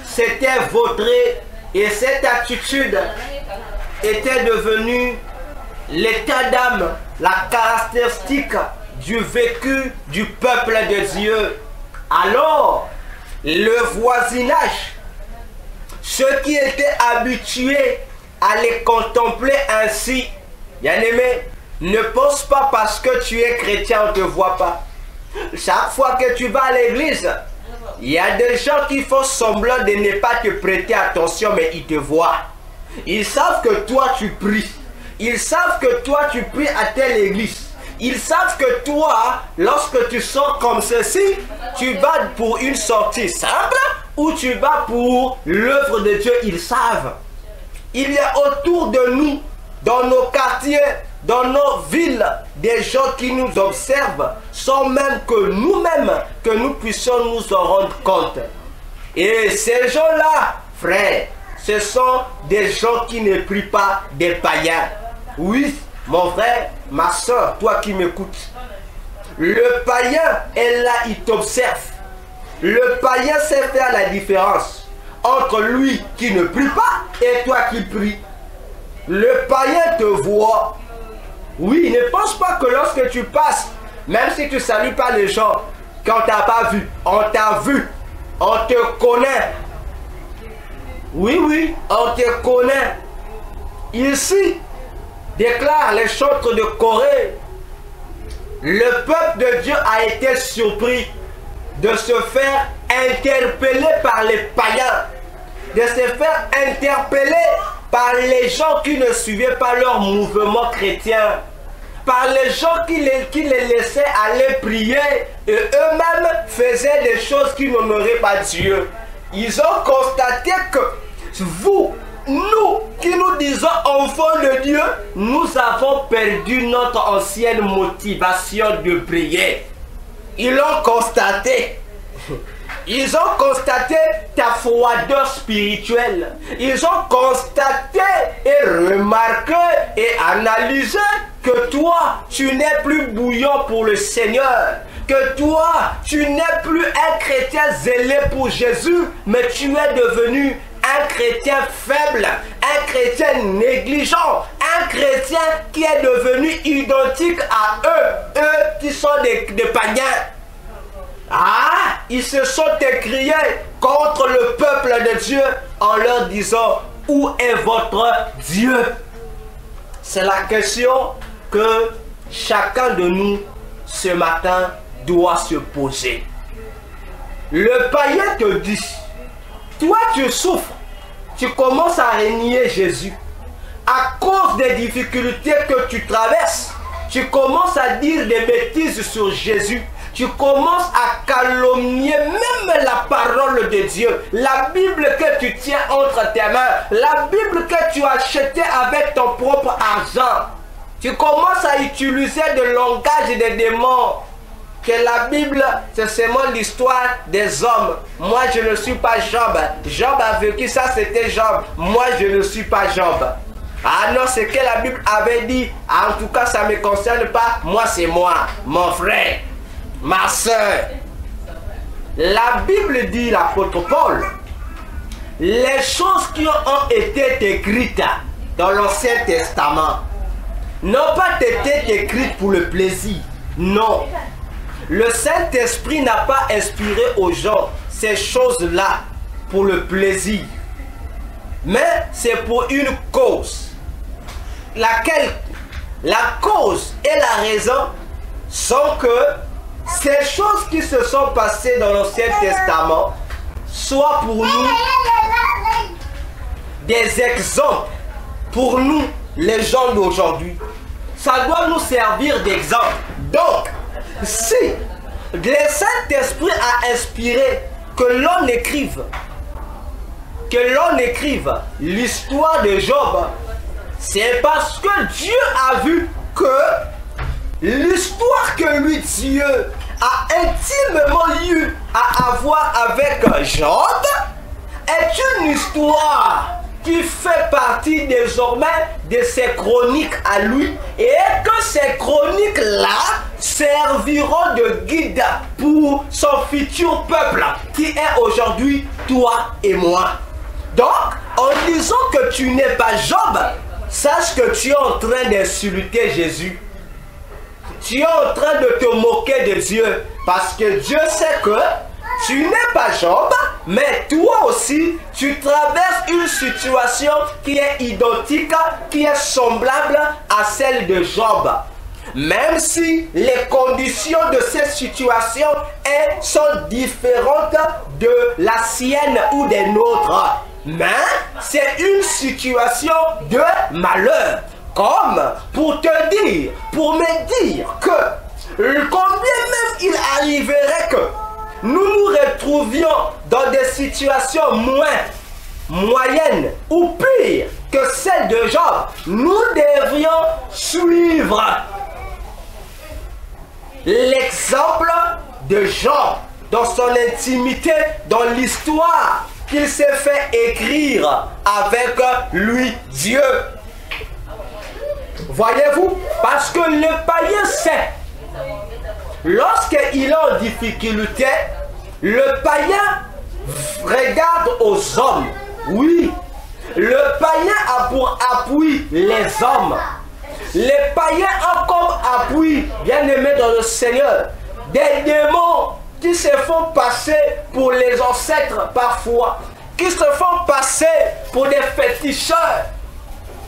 s'était vautrée, et cette attitude était devenue l'état d'âme, la caractéristique du vécu du peuple de Dieu. Alors, le voisinage, ceux qui étaient habitués à les contempler ainsi, bien-aimé, ne pense pas parce que tu es chrétien, on ne te voit pas. Chaque fois que tu vas à l'église, il y a des gens qui font semblant de ne pas te prêter attention, mais ils te voient. Ils savent que toi tu pries. Ils savent que toi tu pries à telle église. Ils savent que toi, lorsque tu sors comme ceci, tu vas pour une sortie simple ou tu vas pour l'œuvre de Dieu. Ils savent. Il y a autour de nous, dans nos quartiers, dans nos villes, des gens qui nous observent sans même que nous-mêmes, que nous puissions nous en rendre compte. Et ces gens-là, frères, ce sont des gens qui ne prient pas, des païens. Oui, mon frère, ma soeur, toi qui m'écoutes, le païen est là, il t'observe. Le païen sait faire la différence entre lui qui ne prie pas et toi qui prie. Le païen te voit. Oui, ne pense pas que lorsque tu passes, même si tu ne salues pas les gens, qu'on ne t'a pas vu, on t'a vu, on te connaît. Oui, oui, on te connaît. Ici, déclare les chantres de Corée, le peuple de Dieu a été surpris de se faire interpeller par les païens, de se faire interpeller par les gens qui ne suivaient pas leur mouvement chrétien, par les gens qui les laissaient aller prier et eux-mêmes faisaient des choses qui n'honoraient pas Dieu. Ils ont constaté que vous, nous qui nous disons enfants de Dieu, nous avons perdu notre ancienne motivation de prier. Ils l'ont constaté. Ils ont constaté ta froideur spirituelle. Ils ont constaté et remarqué et analysé que toi, tu n'es plus bouillant pour le Seigneur. Que toi, tu n'es plus un chrétien zélé pour Jésus, mais tu es devenu un chrétien faible, un chrétien négligent, un chrétien qui est devenu identique à eux qui sont des païens. Ah! ils se sont écriés contre le peuple de Dieu en leur disant, où est votre Dieu? C'est la question que chacun de nous ce matin doit se poser. Le païen te dit, toi tu souffres, tu commences à renier Jésus. À cause des difficultés que tu traverses, tu commences à dire des bêtises sur Jésus. Tu commences à calomnier même la parole de Dieu. La Bible que tu tiens entre tes mains. La Bible que tu as achetée avec ton propre argent. Tu commences à utiliser le langage des démons. Que la Bible, c'est seulement l'histoire des hommes. Moi, je ne suis pas Job. Job a vécu ça, c'était Job. Moi, je ne suis pas Job. Ah non, c'est que la Bible avait dit. En tout cas, ça ne me concerne pas. Moi, c'est moi, mon frère, ma soeur. La Bible dit, l'apôtre Paul, les choses qui ont été écrites dans l'Ancien Testament n'ont pas été écrites pour le plaisir. Non. Le Saint-Esprit n'a pas inspiré aux gens ces choses-là pour le plaisir. Mais c'est pour une cause. Laquelle, la cause et la raison sont que ces choses qui se sont passées dans l'Ancien Testament soient pour nous des exemples. Pour nous, les gens d'aujourd'hui. Ça doit nous servir d'exemple. Donc, si le Saint-Esprit a inspiré que l'on écrive l'histoire de Job, c'est parce que Dieu a vu que l'histoire que lui, Dieu, a intimement eu à avoir avec Job est une histoire qui fait partie désormais de ses chroniques à lui, et que ces chroniques-là serviront de guide pour son futur peuple qui est aujourd'hui toi et moi. Donc, en disant que tu n'es pas Job, sache que tu es en train d'insulter Jésus. Tu es en train de te moquer de Dieu, parce que Dieu sait que tu n'es pas Job, mais toi aussi, tu traverses une situation qui est identique, qui est semblable à celle de Job. Même si les conditions de cette situation sont différentes de la sienne ou des nôtres. Mais c'est une situation de malheur. Comme pour te dire, pour me dire que combien même il arriverait que nous nous retrouvions dans des situations moyennes ou pires que celles de Job, nous devrions suivre l'exemple de Job dans son intimité, dans l'histoire qu'il s'est fait écrire avec lui, Dieu. Voyez-vous, parce que le païen sait, lorsqu'il est en difficulté, le païen regarde aux hommes. Oui, le païen a pour appui les hommes. Les païens ont comme appui, bien-aimés dans le Seigneur, des démons qui se font passer pour les ancêtres parfois, qui se font passer pour des féticheurs,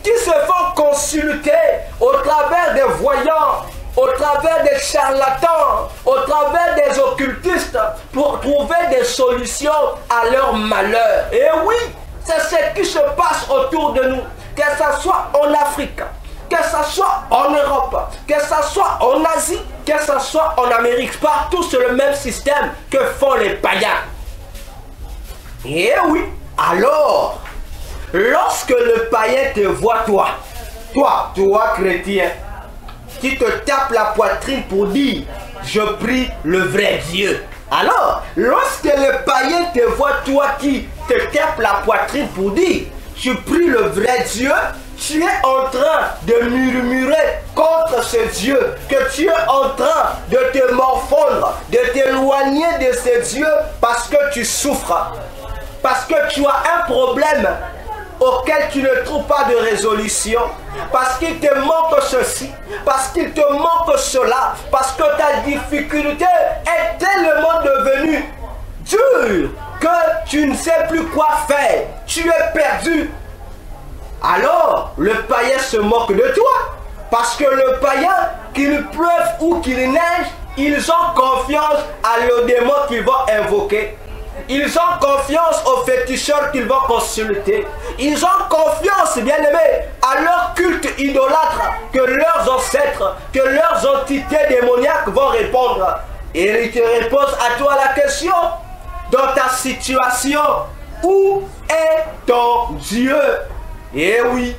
qui se font consulter au travers des voyants, au travers des charlatans, au travers des occultistes, pour trouver des solutions à leur malheur. Et oui, c'est ce qui se passe autour de nous, que ce soit en Afrique, que ce soit en Europe, que ce soit en Asie, que ce soit en Amérique. Partout c'est le même système que font les païens. Et oui, alors, lorsque le païen te voit, toi chrétien, qui te tape la poitrine pour dire « Je prie le vrai Dieu ». Alors, lorsque le païen te voit, toi qui te tape la poitrine pour dire « Je prie le vrai Dieu », tu es en train de murmurer contre ce Dieu, que tu es en train de te morfondre, de t'éloigner de ce Dieu parce que tu souffres, parce que tu as un problème auquel tu ne trouves pas de résolution, parce qu'il te manque ceci, parce qu'il te manque cela, parce que ta difficulté est tellement devenue que tu ne sais plus quoi faire, tu es perdu, alors le païen se moque de toi. Parce que le païen, qu'il pleuve ou qu'il neige, ils ont confiance à le démon qu'ils vont invoquer. Ils ont confiance aux féticheurs qu'ils vont consulter. Ils ont confiance, bien-aimés, à leur culte idolâtre que leurs ancêtres, que leurs entités démoniaques vont répondre. Et ils te répondent à toi la question, dans ta situation, où est ton Dieu? Eh oui,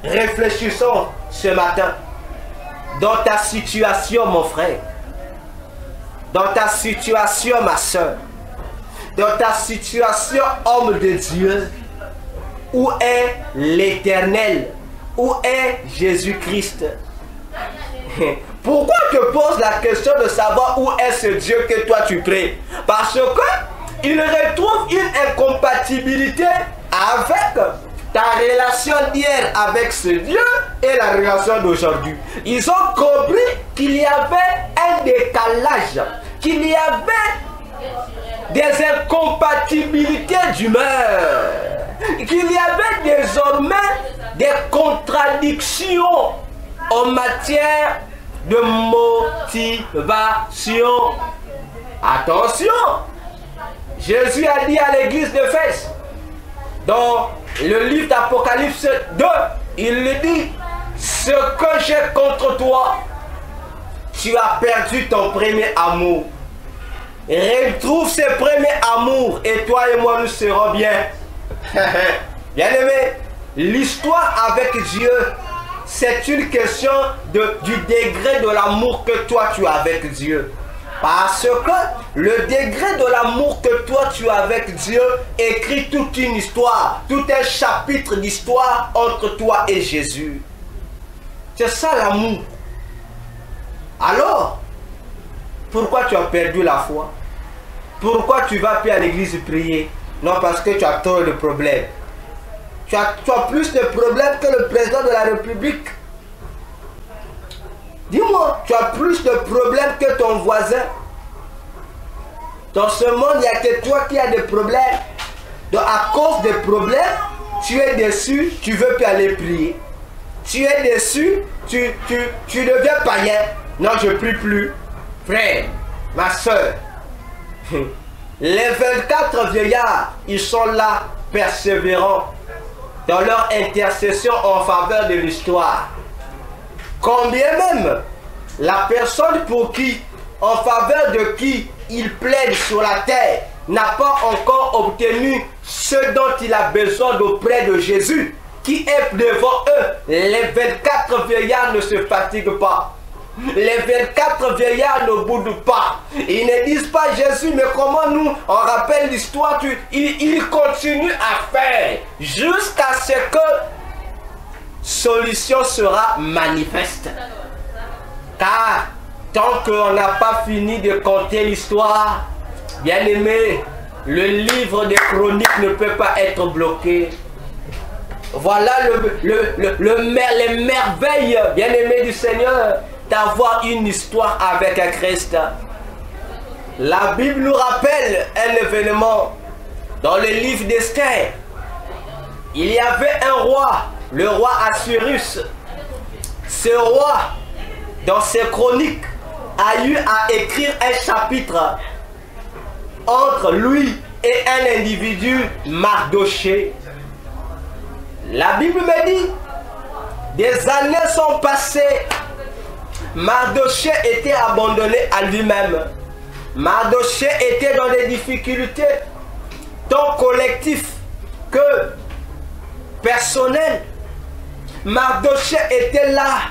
réfléchissons ce matin. Dans ta situation, mon frère, dans ta situation, ma soeur, dans ta situation, homme de Dieu, où est l'Éternel? Où est Jésus-Christ? Pourquoi je pose la question de savoir où est ce Dieu que toi tu pries? Parce que il retrouve une incompatibilité avec ta relation d'hier avec ce Dieu et la relation d'aujourd'hui. Ils ont compris qu'il y avait un décalage, qu'il y avait des incompatibilités d'humeur, qu'il y avait désormais des contradictions en matière de motivation. Attention, Jésus a dit à l'église d'Éphèse, dans le livre d'Apocalypse 2, il le dit, ce que j'ai contre toi, tu as perdu ton premier amour. Retrouve ce premier amour et toi et moi nous serons bien. Bien aimé, l'histoire avec Dieu, c'est une question du degré de l'amour que toi tu as avec Dieu. Parce que le degré de l'amour que toi tu as avec Dieu écrit toute une histoire, tout un chapitre d'histoire entre toi et Jésus. C'est ça l'amour. Alors, pourquoi tu as perdu la foi? Pourquoi tu vas plus à l'église prier? Non, parce que tu as trop de problèmes. Tu as plus de problèmes que le président de la République. Dis-moi, tu as plus de problèmes que ton voisin. Dans ce monde, il n'y a que toi qui as des problèmes. Donc à cause des problèmes, tu es déçu, tu ne veux plus aller prier. Tu es déçu, tu deviens païen. Non, je ne prie plus. Frère, ma soeur, les 24 vieillards, ils sont là, persévérants, dans leur intercession en faveur de l'histoire. Combien même la personne pour qui, en faveur de qui il plaide sur la terre, n'a pas encore obtenu ce dont il a besoin auprès de Jésus, qui est devant eux. Les 24 vieillards ne se fatiguent pas. Les 24 vieillards ne boudent pas. Ils ne disent pas Jésus, mais comment nous, on rappelle l'histoire, ils continuent à faire jusqu'à ce que solution sera manifeste. Car tant qu'on n'a pas fini de conter l'histoire, bien aimé, le livre des chroniques ne peut pas être bloqué. Voilà les merveilles, bien aimé du Seigneur, d'avoir une histoire avec un Christ. La Bible nous rappelle un événement dans le livre d'Esther. Il y avait un roi, le roi Assuérus. Ce roi, dans ses chroniques, a eu à écrire un chapitre entre lui et un individu, Mardochée. La Bible me dit, des années sont passées, Mardochée était abandonné à lui-même. Mardochée était dans des difficultés, tant collectives que personnelles. Mardochée était là,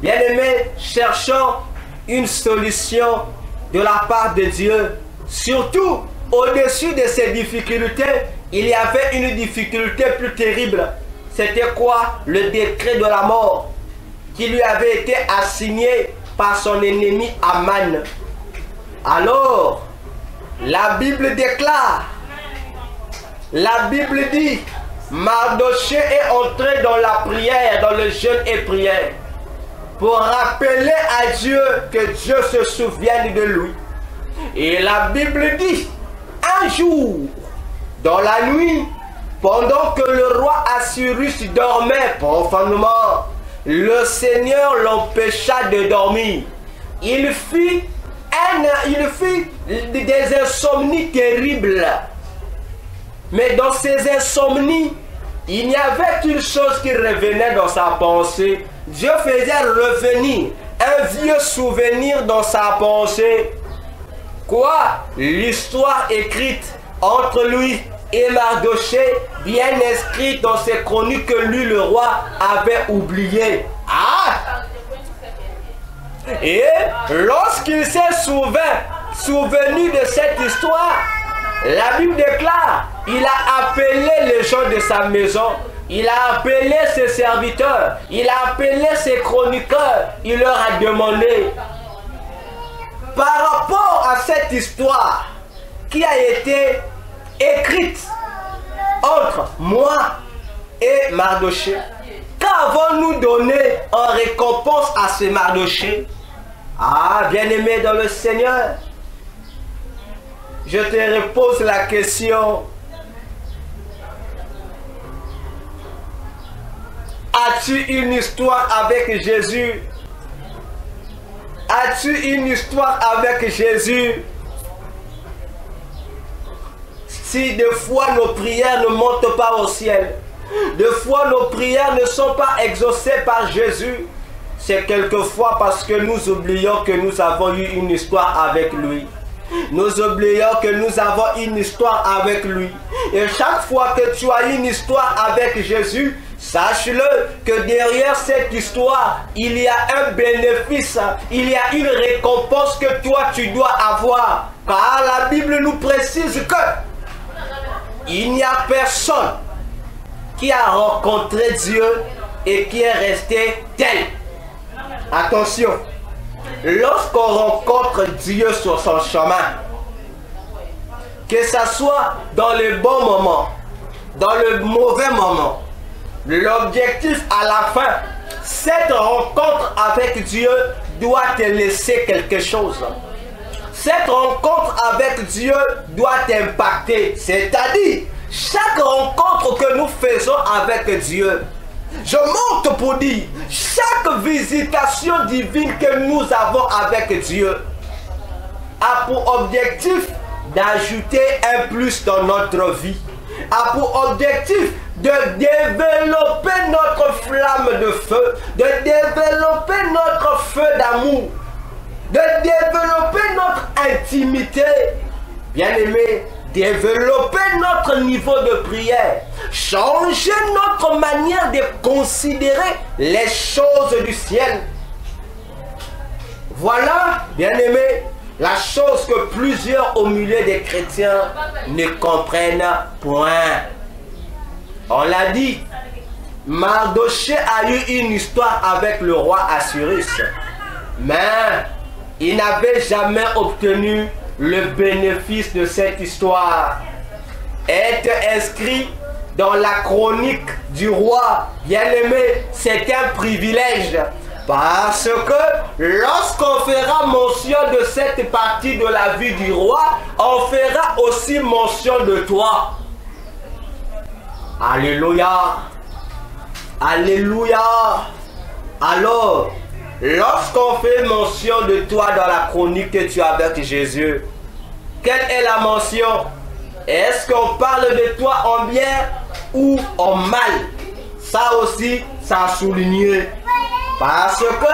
bien aimé, cherchant une solution de la part de Dieu. Surtout, au-dessus de ces difficultés, il y avait une difficulté plus terrible. C'était quoi? Le décret de la mort qui lui avait été assigné par son ennemi Aman. Alors, la Bible déclare, la Bible dit, Mardochée est entré dans la prière, dans le jeûne et prière, pour rappeler à Dieu que Dieu se souvienne de lui. Et la Bible dit, Un jour, dans la nuit, pendant que le roi Assyrus dormait profondément, le Seigneur l'empêcha de dormir. Il fit des insomnies terribles. Mais dans ces insomnies, il n'y avait qu'une chose qui revenait dans sa pensée. Dieu faisait revenir un vieux souvenir dans sa pensée. Quoi? L'histoire écrite entre lui et Mardochée, bien inscrite dans ses chroniques que lui, le roi, avait oubliées. Ah! Et lorsqu'il s'est souvenu de cette histoire, la Bible déclare, il a appelé les gens de sa maison, il a appelé ses serviteurs, il a appelé ses chroniqueurs, il leur a demandé, par rapport à cette histoire qui a été écrite entre moi et Mardochée, qu'avons-nous donné en récompense à ce Mardochée? Ah, bien-aimé dans le Seigneur, je te repose la question. As-tu une histoire avec Jésus? As-tu une histoire avec Jésus? Si des fois nos prières ne montent pas au ciel, des fois nos prières ne sont pas exaucées par Jésus, c'est quelquefois parce que nous oublions que nous avons eu une histoire avec lui. Nous oublions que nous avons une histoire avec lui. Et chaque fois que tu as une histoire avec Jésus, sache-le que derrière cette histoire, il y a un bénéfice, il y a une récompense que toi tu dois avoir. Car la Bible nous précise que il n'y a personne qui a rencontré Dieu et qui est resté tel. Attention, lorsqu'on rencontre Dieu sur son chemin, que ce soit dans le bon moment, dans le mauvais moment, l'objectif à la fin, cette rencontre avec Dieu doit te laisser quelque chose. Cette rencontre avec Dieu doit t'impacter. C'est-à-dire, chaque rencontre que nous faisons avec Dieu, je monte pour dire, chaque visitation divine que nous avons avec Dieu a pour objectif d'ajouter un plus dans notre vie, a pour objectif de développer notre flamme de feu, de développer notre feu d'amour, de développer notre intimité. Bien-aimé, développer notre niveau de prière, changer notre manière de considérer les choses du ciel. Voilà, bien-aimé, la chose que plusieurs au milieu des chrétiens ne comprennent point. On l'a dit, Mardochée a eu une histoire avec le roi Assyrus, mais il n'avait jamais obtenu le bénéfice de cette histoire. Être inscrit dans la chronique du roi, bien-aimé, c'est un privilège. Parce que lorsqu'on fera mention de cette partie de la vie du roi, on fera aussi mention de toi. Alléluia. Alléluia. Alors, lorsqu'on fait mention de toi dans la chronique que tu as avec Jésus, quelle est la mention? Est-ce qu'on parle de toi en bien ou en mal? Ça aussi, ça a souligné. Parce que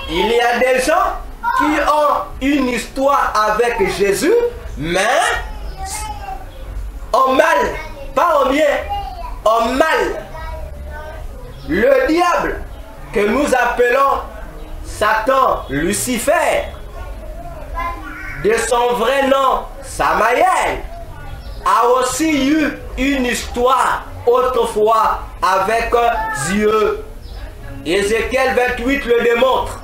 il y a des gens qui ont une histoire avec Jésus, mais en mal, pas en bien, en mal. Le diable, que nous appelons Satan, Lucifer, de son vrai nom, Samaël, a aussi eu une histoire autrefois avec Dieu. Ézéchiel 28 le démontre.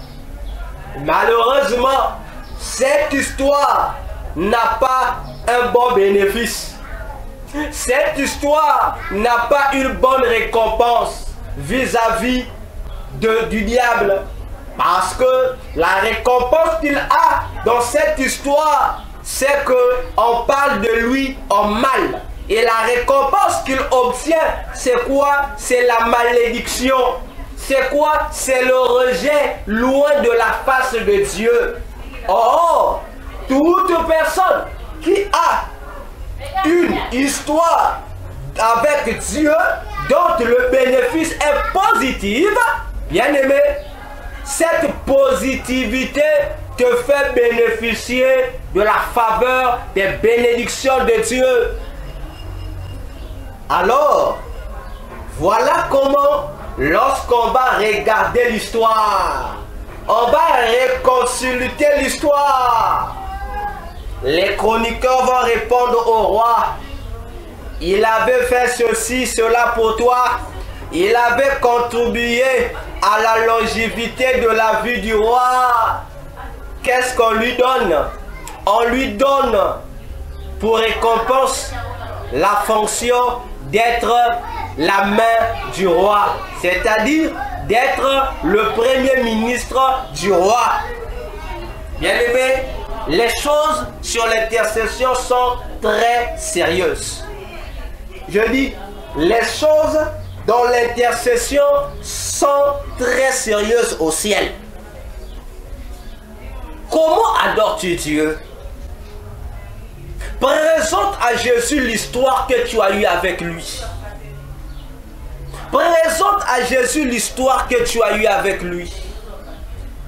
Malheureusement, cette histoire n'a pas un bon bénéfice. Cette histoire n'a pas une bonne récompense vis-à-vis du diable. Parce que la récompense qu'il a dans cette histoire, c'est qu'on parle de lui en mal. Et la récompense qu'il obtient, c'est quoi? C'est la malédiction. C'est quoi? C'est le rejet loin de la face de Dieu. Or, toute personne qui a une histoire avec Dieu dont le bénéfice est positif, bien aimé, cette positivité te fait bénéficier de la faveur des bénédictions de Dieu. Alors, voilà comment, lorsqu'on va regarder l'histoire, on va reconsulter l'histoire. Les chroniqueurs vont répondre au roi. Il avait fait ceci, cela pour toi. Il avait contribué à la longévité de la vie du roi. Qu'est-ce qu'on lui donne? On lui donne pour récompense la fonction d'être la main du roi, c'est-à-dire d'être le premier ministre du roi. Bien aimé, les choses sur l'intercession sont très sérieuses. Je dis, les choses dans l'intercession sont très sérieuses au ciel. Comment adores-tu Dieu? Présente à Jésus l'histoire que tu as eue avec lui. Présente à Jésus l'histoire que tu as eue avec lui.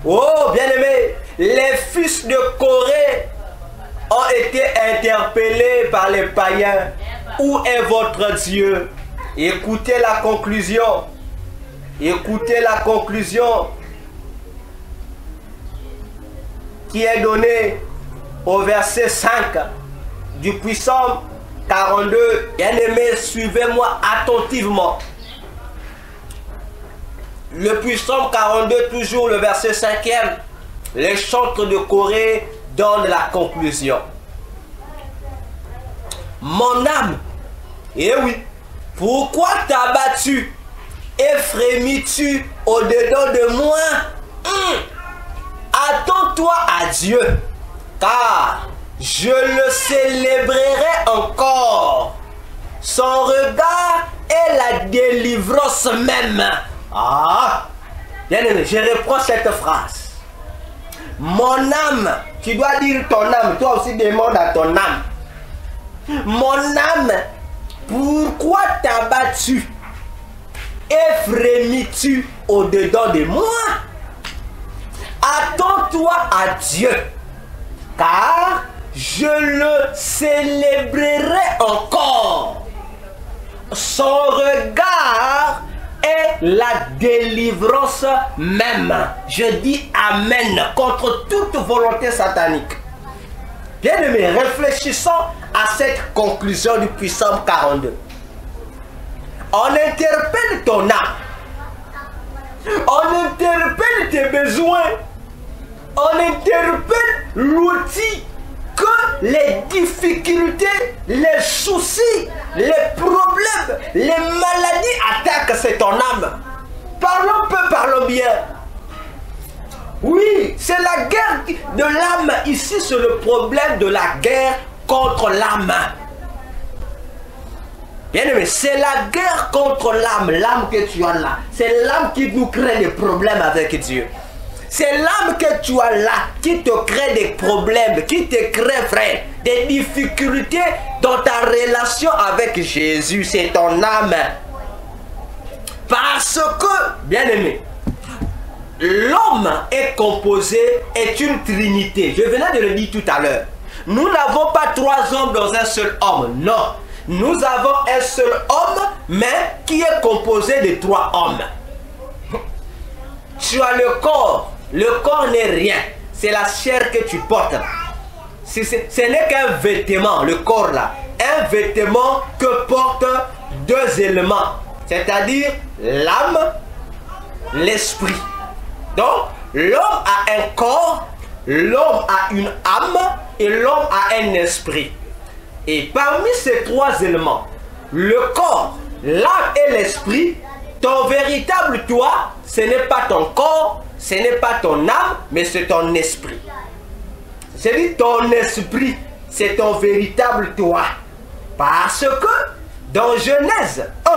Oh, bien-aimé, les fils de Corée ont été interpellés par les païens. Où est votre Dieu? Écoutez la conclusion. Écoutez la conclusion qui est donnée au verset 5 du psaume 42. Bien-aimés, suivez-moi attentivement. Le psaume 42, toujours le verset 5e. Les chantres de Corée donnent la conclusion. Mon âme, eh oui, pourquoi t'as-tu et frémis-tu au-dedans de moi? Attends-toi à Dieu, car je le célébrerai encore. Son regard est la délivrance même. Ah, bien aimé, je reprends cette phrase. Mon âme, tu dois dire ton âme, toi aussi demande à ton âme. Mon âme, pourquoi t'as-tu et frémis-tu au-dedans de moi? Attends-toi à Dieu, car je le célébrerai encore. Son regard est la délivrance même. Je dis Amen contre toute volonté satanique. Bien-aimés, réfléchissons à cette conclusion du psaume 42. On interpelle ton âme. On interpelle tes besoins. On interpelle l'outil que les difficultés, les soucis, les problèmes, les maladies attaquent, c'est ton âme. Parlons peu, parlons bien. Oui, c'est la guerre de l'âme. Ici, c'est le problème de la guerre contre l'âme. Bien aimé, c'est la guerre contre l'âme, l'âme que tu as là. C'est l'âme qui nous crée des problèmes avec Dieu. C'est l'âme que tu as là qui te crée des problèmes, qui te crée, frère, des difficultés dans ta relation avec Jésus. C'est ton âme. Parce que, bien aimé, l'homme est composé, est une trinité. Je venais de le dire tout à l'heure. Nous n'avons pas trois hommes dans un seul homme. Non. Nous avons un seul homme, mais qui est composé de trois hommes. Tu as le corps. Le corps n'est rien. C'est la chair que tu portes. Ce n'est qu'un vêtement, le corps là. Un vêtement que portent deux éléments. C'est-à-dire l'âme, l'esprit. Donc, l'homme a un corps, l'homme a une âme et l'homme a un esprit. Et parmi ces trois éléments, le corps, l'âme et l'esprit, ton véritable toi, ce n'est pas ton corps, ce n'est pas ton âme, mais c'est ton esprit. C'est-à-dire ton esprit c'est ton véritable toi. Parce que dans Genèse 1,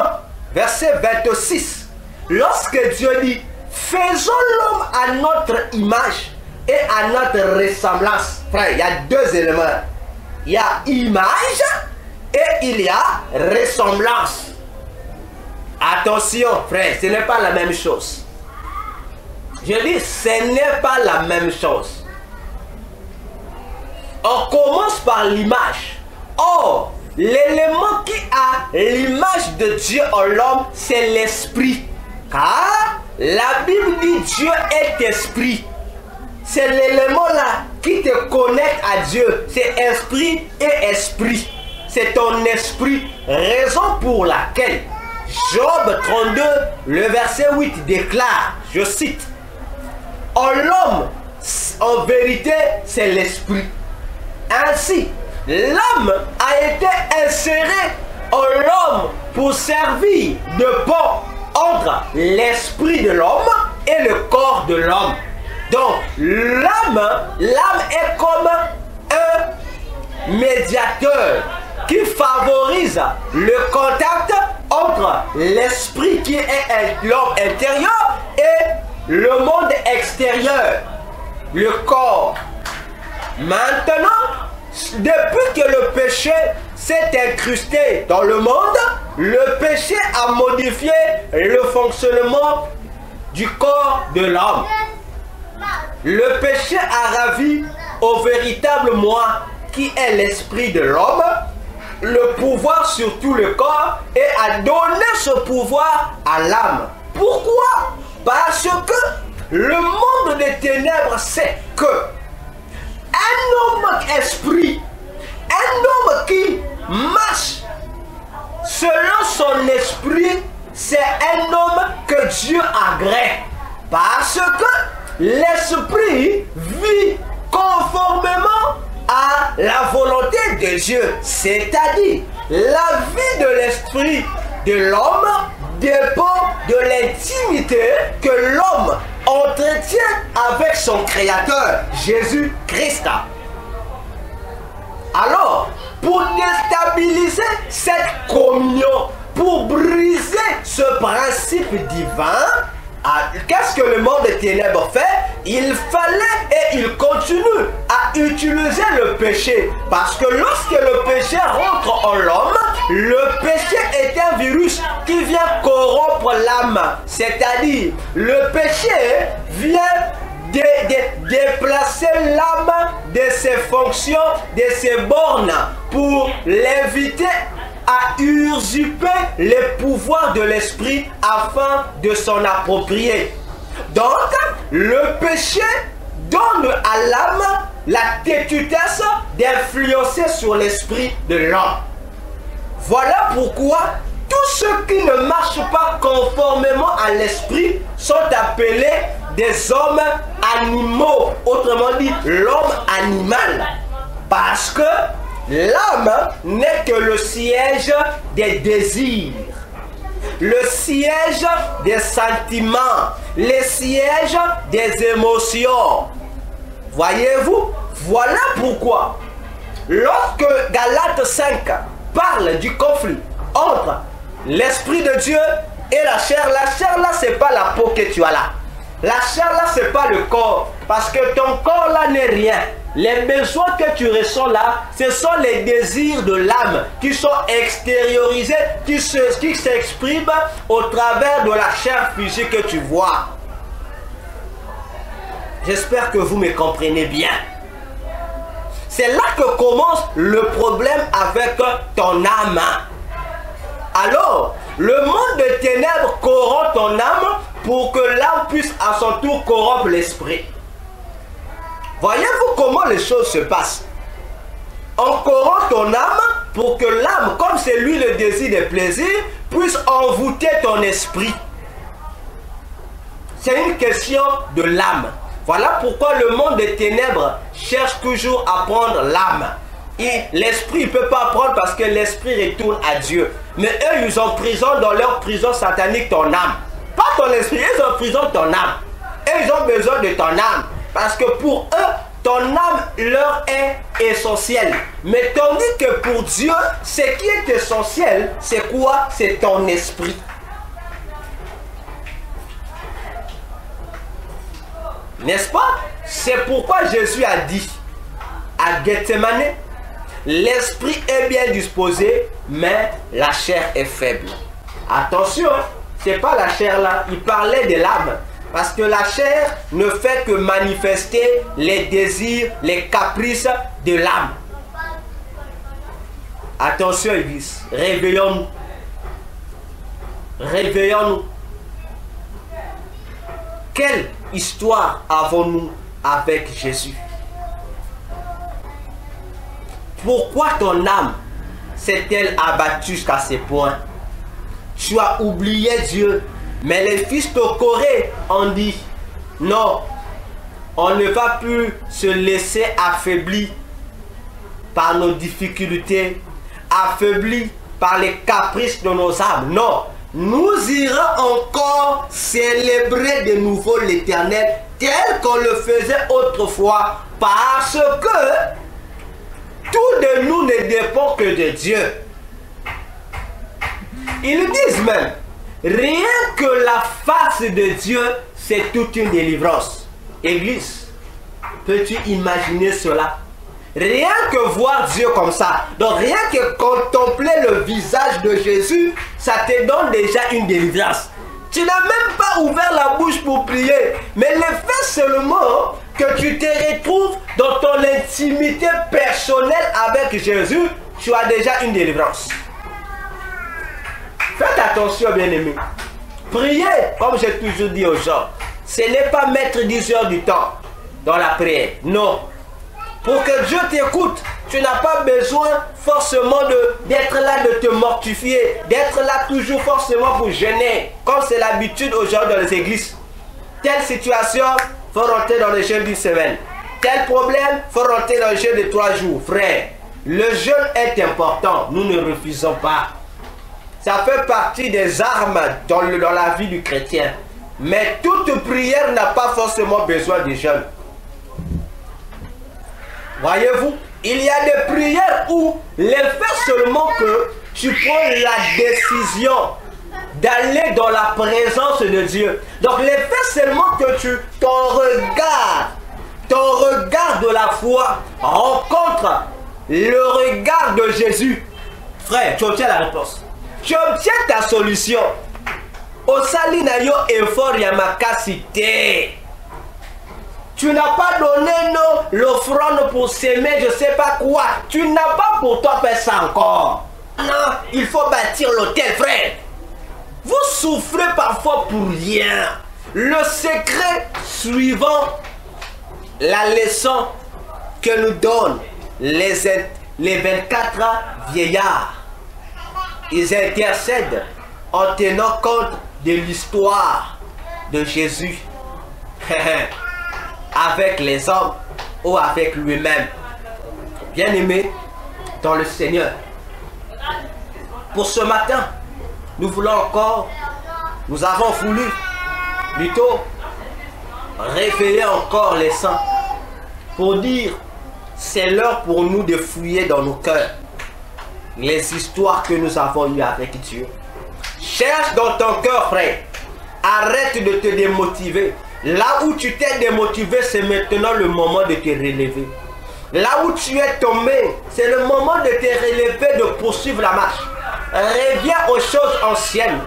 verset 26, lorsque Dieu dit, faisons l'homme à notre image et à notre ressemblance. Frère, il y a deux éléments. Il y a image et il y a ressemblance. Attention, frère, ce n'est pas la même chose. Je dis, ce n'est pas la même chose. On commence par l'image. Or, l'élément qui a l'image de Dieu en l'homme, c'est l'esprit. Car la Bible dit Dieu est esprit. C'est l'élément là qui te connecte à Dieu. C'est esprit et esprit. C'est ton esprit. Raison pour laquelle Job 32, le verset 8 déclare, je cite, en l'homme, en vérité, c'est l'esprit. Ainsi, l'âme a été insérée en l'homme pour servir de pont entre l'esprit de l'homme et le corps de l'homme. Donc, l'âme est comme un médiateur qui favorise le contact entre l'esprit qui est l'homme intérieur et le monde extérieur, le corps. Maintenant, depuis que le péché s'est incrusté dans le monde, le péché a modifié le fonctionnement du corps de l'homme. Le péché a ravi au véritable moi qui est l'esprit de l'homme le pouvoir sur tout le corps et a donné ce pouvoir à l'âme. Pourquoi? Parce que le monde des ténèbres sait que un homme esprit, un homme qui marche selon son esprit, c'est un homme que Dieu agrée. Parce que l'esprit vit conformément à la volonté de Dieu. C'est-à-dire, la vie de l'esprit de l'homme dépend de l'intimité que l'homme entretient avec son Créateur, Jésus-Christ. Alors, pour déstabiliser cette communion, pour briser ce principe divin, qu'est-ce que le monde des ténèbres fait? Il fallait et il continue à utiliser le péché. Parce que lorsque le péché rentre en l'homme, le péché est un virus qui vient corrompre l'âme. C'est-à-dire, le péché vient déplacer l'âme de ses fonctions, de ses bornes, pour l'éviter à usurper les pouvoirs de l'esprit afin de s'en approprier. Donc, le péché donne à l'âme la tétutesse d'influencer sur l'esprit de l'homme. Voilà pourquoi tous ceux qui ne marchent pas conformément à l'esprit sont appelés des hommes animaux, autrement dit l'homme animal. Parce que l'âme n'est que le siège des désirs, le siège des sentiments, le siège des émotions. Voyez-vous? Voilà pourquoi, lorsque Galates 5 parle du conflit entre l'Esprit de Dieu et la chair là, c'est pas la peau que tu as là. La chair là, c'est pas le corps. Parce que ton corps là n'est rien. Les besoins que tu ressens là, ce sont les désirs de l'âme qui sont extériorisés, qui s'expriment au travers de la chair physique que tu vois. J'espère que vous me comprenez bien. C'est là que commence le problème avec ton âme. Alors, le monde des ténèbres corrompt ton âme pour que l'âme puisse à son tour corrompre l'esprit. Voyez-vous comment les choses se passent? On corrompt ton âme pour que l'âme, comme c'est lui le désir des plaisirs, puisse envoûter ton esprit. C'est une question de l'âme. Voilà pourquoi le monde des ténèbres cherche toujours à prendre l'âme. Et l'esprit ne peut pas prendre parce que l'esprit retourne à Dieu. Mais eux, ils emprisonnent dans leur prison satanique ton âme. Pas ton esprit, ils emprisonnent ton âme. Et ils ont besoin de ton âme. Parce que pour eux, ton âme leur est essentielle. Mais tandis que pour Dieu, ce qui est essentiel, c'est quoi? C'est ton esprit. N'est-ce pas? C'est pourquoi Jésus a dit à Gethsemane, l'esprit est bien disposé, mais la chair est faible. Attention, c'est pas la chair là, il parlait de l'âme. Parce que la chair ne fait que manifester les désirs, les caprices de l'âme. Attention, Église, réveillons-nous. Réveillons-nous. Quelle histoire avons-nous avec Jésus? Pourquoi ton âme s'est-elle abattue jusqu'à ce point? Tu as oublié Dieu. Mais les fils de Corée ont dit, non, on ne va plus se laisser affaiblir par nos difficultés, affaiblir par les caprices de nos âmes. Non, nous irons encore célébrer de nouveau l'Éternel tel qu'on le faisait autrefois, parce que tout de nous ne dépend que de Dieu. Ils disent même, rien que la face de Dieu, c'est toute une délivrance. Église, peux-tu imaginer cela? Rien que voir Dieu comme ça, donc rien que contempler le visage de Jésus, ça te donne déjà une délivrance. Tu n'as même pas ouvert la bouche pour prier, mais le fait seulement que tu te retrouves dans ton intimité personnelle avec Jésus, tu as déjà une délivrance. Faites attention, bien-aimés. Prier, comme j'ai toujours dit aux gens, ce n'est pas mettre 10 heures du temps dans la prière. Non. Pour que Dieu t'écoute, tu n'as pas besoin forcément d'être là, de te mortifier, d'être là toujours forcément pour jeûner, comme c'est l'habitude aujourd'hui dans les églises. Telle situation, il faut rentrer dans le jeûne d'une semaine. Tel problème, il faut rentrer dans le jeûne de 3 jours. Frère, le jeûne est important, nous ne refusons pas. Ça fait partie des armes dans la vie du chrétien. Mais toute prière n'a pas forcément besoin de jeûne. Voyez-vous, il y a des prières où l'effet seulement que tu prends la décision d'aller dans la présence de Dieu. Donc l'effet seulement que ton regard de la foi rencontre le regard de Jésus. Frère, tu obtiens la réponse. Tu obtiens ta solution. Osali na yo effort ya makasité. Tu n'as pas donné l'offrande pour s'aimer, je sais pas quoi. Tu n'as pas pour toi fait ça encore. Non, il faut bâtir l'autel, frère. Vous souffrez parfois pour rien. Le secret suivant la leçon que nous donnent les 24 vieillards. Ils intercèdent en tenant compte de l'histoire de Jésus avec les hommes ou avec lui-même. Bien-aimés dans le Seigneur, pour ce matin, nous avons voulu plutôt réveiller encore les saints pour dire, c'est l'heure pour nous de fouiller dans nos cœurs les histoires que nous avons eues avec Dieu. Cherche dans ton cœur, frère. Arrête de te démotiver. Là où tu t'es démotivé, c'est maintenant le moment de te relever. Là où tu es tombé, c'est le moment de te relever, de poursuivre la marche. Reviens aux choses anciennes.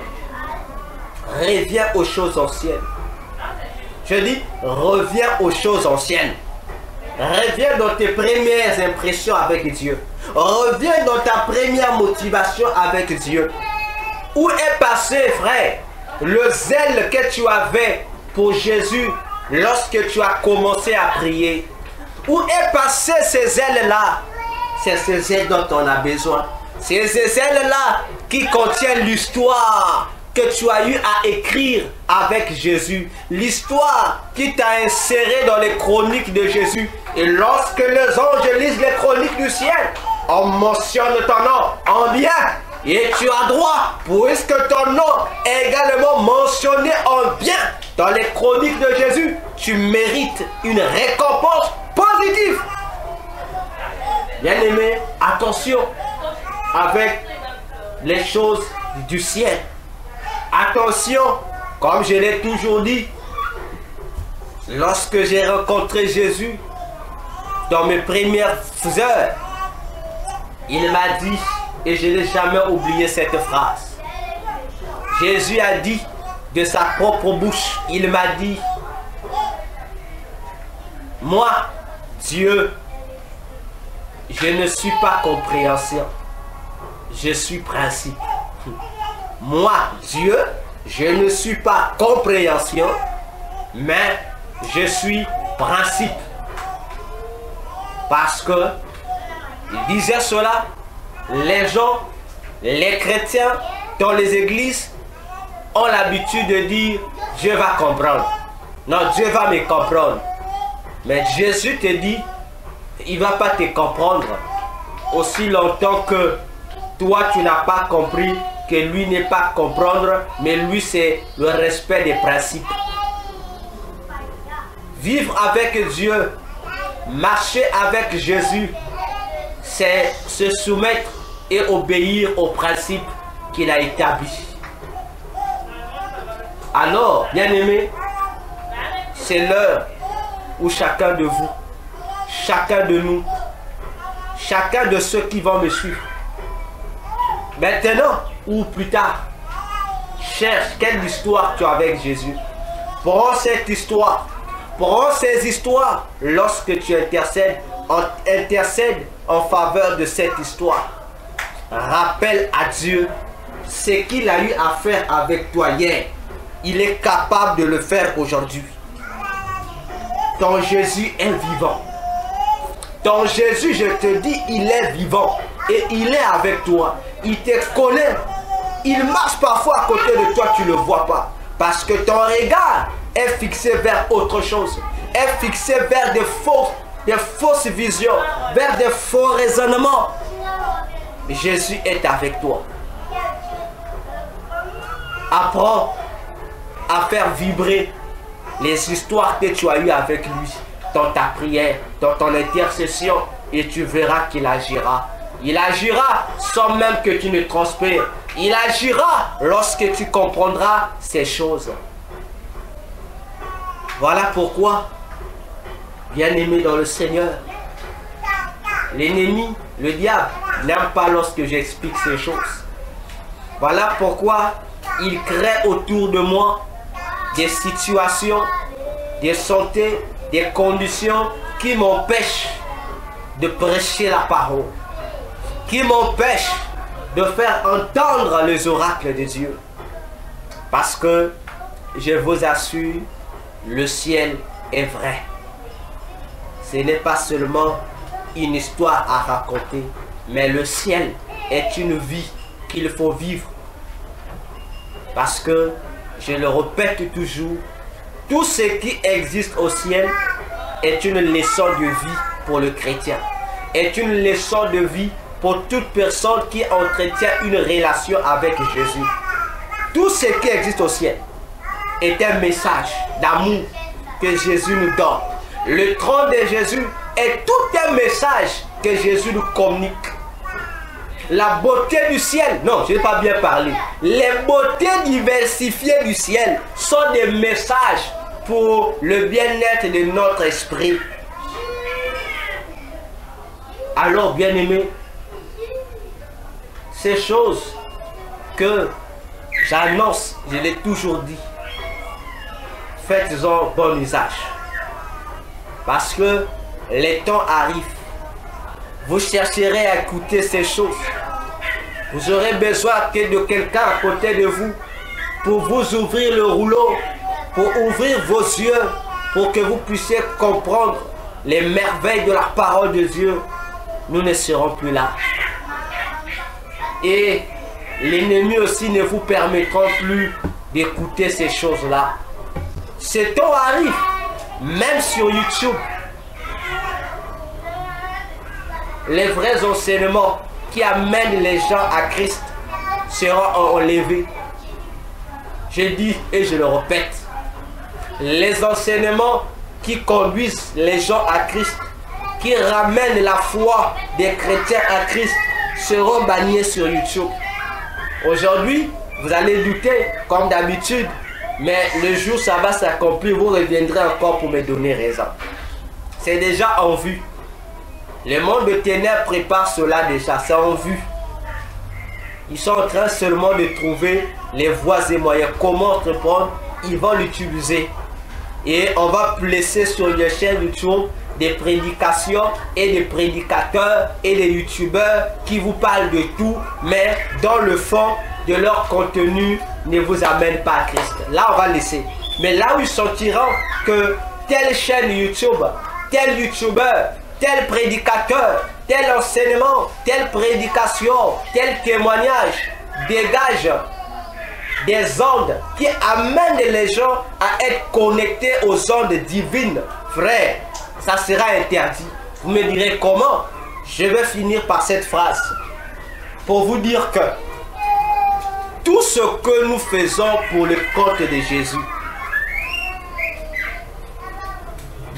Reviens aux choses anciennes. Je dis, reviens aux choses anciennes. Reviens dans tes premières impressions avec Dieu. Reviens dans ta première motivation avec Dieu. Où est passé, frère, le zèle que tu avais pour Jésus lorsque tu as commencé à prier? Où est passé ces zèles-là? C'est ces zèles dont on a besoin. C'est ces zèles-là qui contiennent l'histoire que tu as eu à écrire avec Jésus. L'histoire qui t'a inséré dans les chroniques de Jésus. Et lorsque les anges lisent les chroniques du ciel, on mentionne ton nom en bien. Et tu as droit, puisque ton nom est également mentionné en bien dans les chroniques de Jésus, tu mérites une récompense positif. Bien-aimé, attention avec les choses du ciel. Attention, comme je l'ai toujours dit, lorsque j'ai rencontré Jésus dans mes premières heures, il m'a dit, et je n'ai jamais oublié cette phrase. Jésus a dit de sa propre bouche, il m'a dit, moi, Dieu, je ne suis pas compréhension, je suis principe. Moi, Dieu, je ne suis pas compréhension, mais je suis principe. Parce que, il disait cela, les gens, les chrétiens dans les églises ont l'habitude de dire, Dieu va comprendre. Non, Dieu va me comprendre. Mais Jésus te dit, il ne va pas te comprendre aussi longtemps que toi tu n'as pas compris que lui n'est pas comprendre, mais lui c'est le respect des principes. Vivre avec Dieu, marcher avec Jésus, c'est se soumettre et obéir aux principes qu'il a établis. Alors, bien-aimés, c'est l'heure où chacun de vous, chacun de nous, chacun de ceux qui vont me suivre, maintenant ou plus tard, cherche quelle histoire tu as avec Jésus. Prends cette histoire, prends ces histoires lorsque tu intercèdes en faveur de cette histoire. Rappelle à Dieu ce qu'il a eu à faire avec toi hier. Il est capable de le faire aujourd'hui. Ton Jésus est vivant. Ton Jésus, je te dis, il est vivant. Et il est avec toi. Il te connaît. Il marche parfois à côté de toi, tu ne le vois pas. Parce que ton regard est fixé vers autre chose. Est fixé vers des fausses visions. Vers des faux raisonnements. Jésus est avec toi. Apprends à faire vibrer les histoires que tu as eues avec lui dans ta prière, dans ton intercession, et tu verras qu'il agira. Il agira sans même que tu ne transpires. Il agira lorsque tu comprendras ces choses. Voilà pourquoi, bien-aimé dans le Seigneur, l'ennemi, le diable, n'aime pas lorsque j'explique ces choses. Voilà pourquoi il crée autour de moi des situations, des santé, des conditions qui m'empêchent de prêcher la parole, qui m'empêchent de faire entendre les oracles de Dieu. Parce que, je vous assure, le ciel est vrai. Ce n'est pas seulement une histoire à raconter, mais le ciel est une vie qu'il faut vivre. Parce que, je le répète toujours, tout ce qui existe au ciel est une leçon de vie pour le chrétien. Est une leçon de vie pour toute personne qui entretient une relation avec Jésus. Tout ce qui existe au ciel est un message d'amour que Jésus nous donne. Le trône de Jésus est tout un message que Jésus nous communique. La beauté du ciel, non, je n'ai pas bien parlé. Les beautés diversifiées du ciel sont des messages pour le bien-être de notre esprit. Alors, bien-aimés, ces choses que j'annonce, je l'ai toujours dit, faites-en bon usage. Parce que les temps arrivent. Vous chercherez à écouter ces choses. Vous aurez besoin de quelqu'un à côté de vous pour vous ouvrir le rouleau, pour ouvrir vos yeux, pour que vous puissiez comprendre les merveilles de la parole de Dieu. Nous ne serons plus là. Et l'ennemi aussi ne vous permettra plus d'écouter ces choses-là. Ce temps arrive, même sur YouTube. Les vrais enseignements qui amènent les gens à Christ seront enlevés. Je dis et je le répète, les enseignements qui conduisent les gens à Christ qui ramènent la foi des chrétiens à Christ seront bannis sur YouTube. Aujourd'hui, vous allez douter, comme d'habitude, mais le jour où ça va s'accomplir, vous reviendrez encore pour me donner raison. C'est déjà en vue. Le monde de ténèbres prépare cela déjà, c'est en vue. Ils sont en train seulement de trouver les voies et moyens. Comment entreprendre, ils vont l'utiliser. Et on va laisser sur les chaînes YouTube des prédications et des prédicateurs et des youtubeurs qui vous parlent de tout, mais dans le fond de leur contenu ne vous amène pas à Christ. Là, on va laisser. Mais là où ils sentiront que telle chaîne YouTube, tel youtubeur, tel prédicateur, tel enseignement, telle prédication, tel témoignage dégage des ondes qui amènent les gens à être connectés aux ondes divines, frère, ça sera interdit. Vous me direz comment? Je vais finir par cette phrase pour vous dire que tout ce que nous faisons pour le compte de Jésus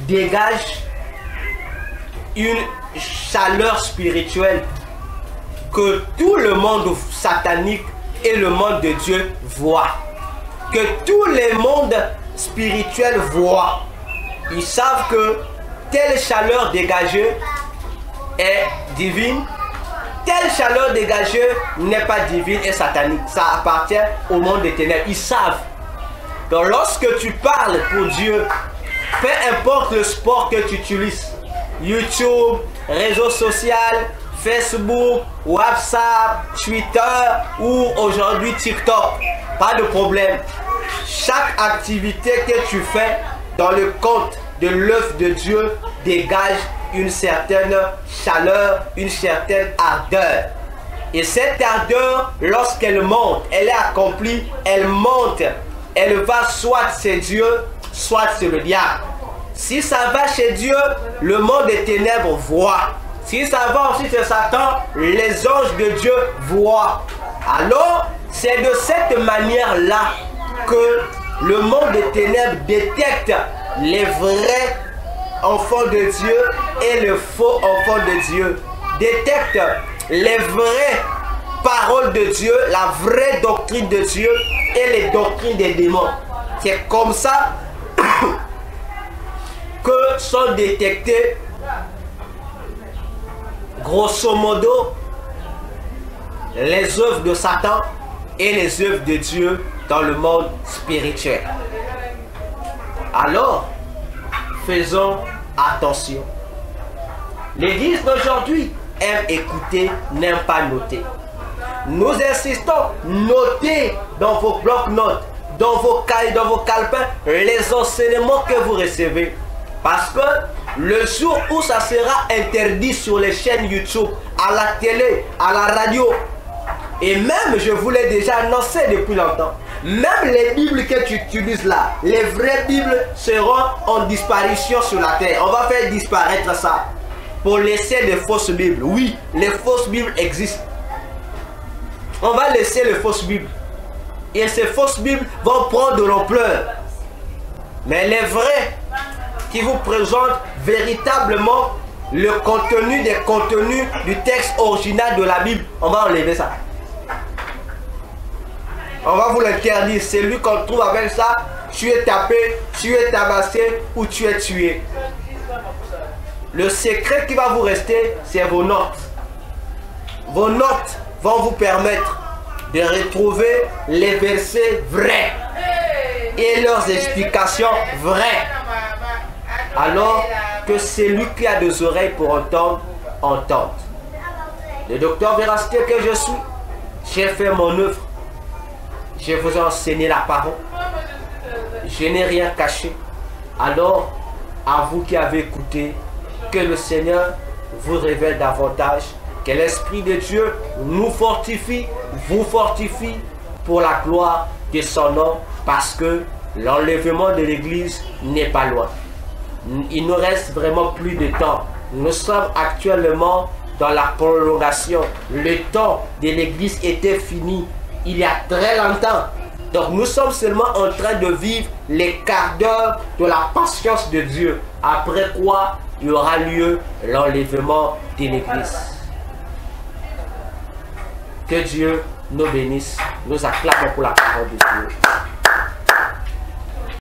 dégage une chaleur spirituelle que tout le monde satanique et le monde de Dieu voient. Que tous les mondes spirituels voient. Ils savent que telle chaleur dégagée est divine, telle chaleur dégagée n'est pas divine et satanique. Ça appartient au monde des ténèbres. Ils savent. Donc lorsque tu parles pour Dieu, peu importe le sport que tu utilises, YouTube, réseaux sociaux, Facebook, WhatsApp, Twitter ou aujourd'hui TikTok, pas de problème. Chaque activité que tu fais dans le compte de l'œuvre de Dieu dégage une certaine chaleur, une certaine ardeur. Et cette ardeur, lorsqu'elle monte, elle est accomplie, elle monte, elle va soit c'est Dieu, soit c'est le diable. Si ça va chez Dieu, le monde des ténèbres voit. Si ça va aussi chez Satan, les anges de Dieu voient. Alors, c'est de cette manière-là que le monde des ténèbres détecte les vrais enfants de Dieu et les faux enfants de Dieu. Détecte les vraies paroles de Dieu, la vraie doctrine de Dieu et les doctrines des démons. C'est comme ça que sont détectés grosso modo les œuvres de Satan et les œuvres de Dieu dans le monde spirituel. Alors, faisons attention. L'église d'aujourd'hui aime écouter, n'aime pas noter. Nous insistons, notez dans vos blocs-notes, dans vos cahiers, dans vos calepins, les enseignements que vous recevez. Parce que le jour où ça sera interdit sur les chaînes YouTube, à la télé, à la radio, et même, je vous l'ai déjà annoncé depuis longtemps, même les Bibles que tu utilises là, les vraies Bibles seront en disparition sur la terre. On va faire disparaître ça pour laisser les fausses Bibles. Oui, les fausses Bibles existent. On va laisser les fausses Bibles. Et ces fausses Bibles vont prendre de l'ampleur. Mais les vrais qui vous présentent véritablement le contenu des contenus du texte original de la Bible, on va enlever ça. On va vous l'interdire. Celui qu'on trouve avec ça, tu es tapé, tu es tabassé ou tu es tué. Le secret qui va vous rester, c'est vos notes. Vos notes vont vous permettre de retrouver les versets vrais et leurs explications vraies. Alors que celui qui a des oreilles pour entendre, entende. Le docteur Véracité que je suis, j'ai fait mon œuvre. Je vous ai enseigné la parole. Je n'ai rien caché. Alors, à vous qui avez écouté, que le Seigneur vous révèle davantage. Que l'Esprit de Dieu nous fortifie, vous fortifie pour la gloire de son nom. Parce que l'enlèvement de l'Église n'est pas loin. Il nous reste vraiment plus de temps. Nous sommes actuellement dans la prolongation. Le temps de l'Église était fini il y a très longtemps. Donc nous sommes seulement en train de vivre les quarts d'heure de la patience de Dieu. Après quoi, il y aura lieu l'enlèvement de l'Église. Que Dieu nous bénisse. Nous acclamons pour la parole de Dieu.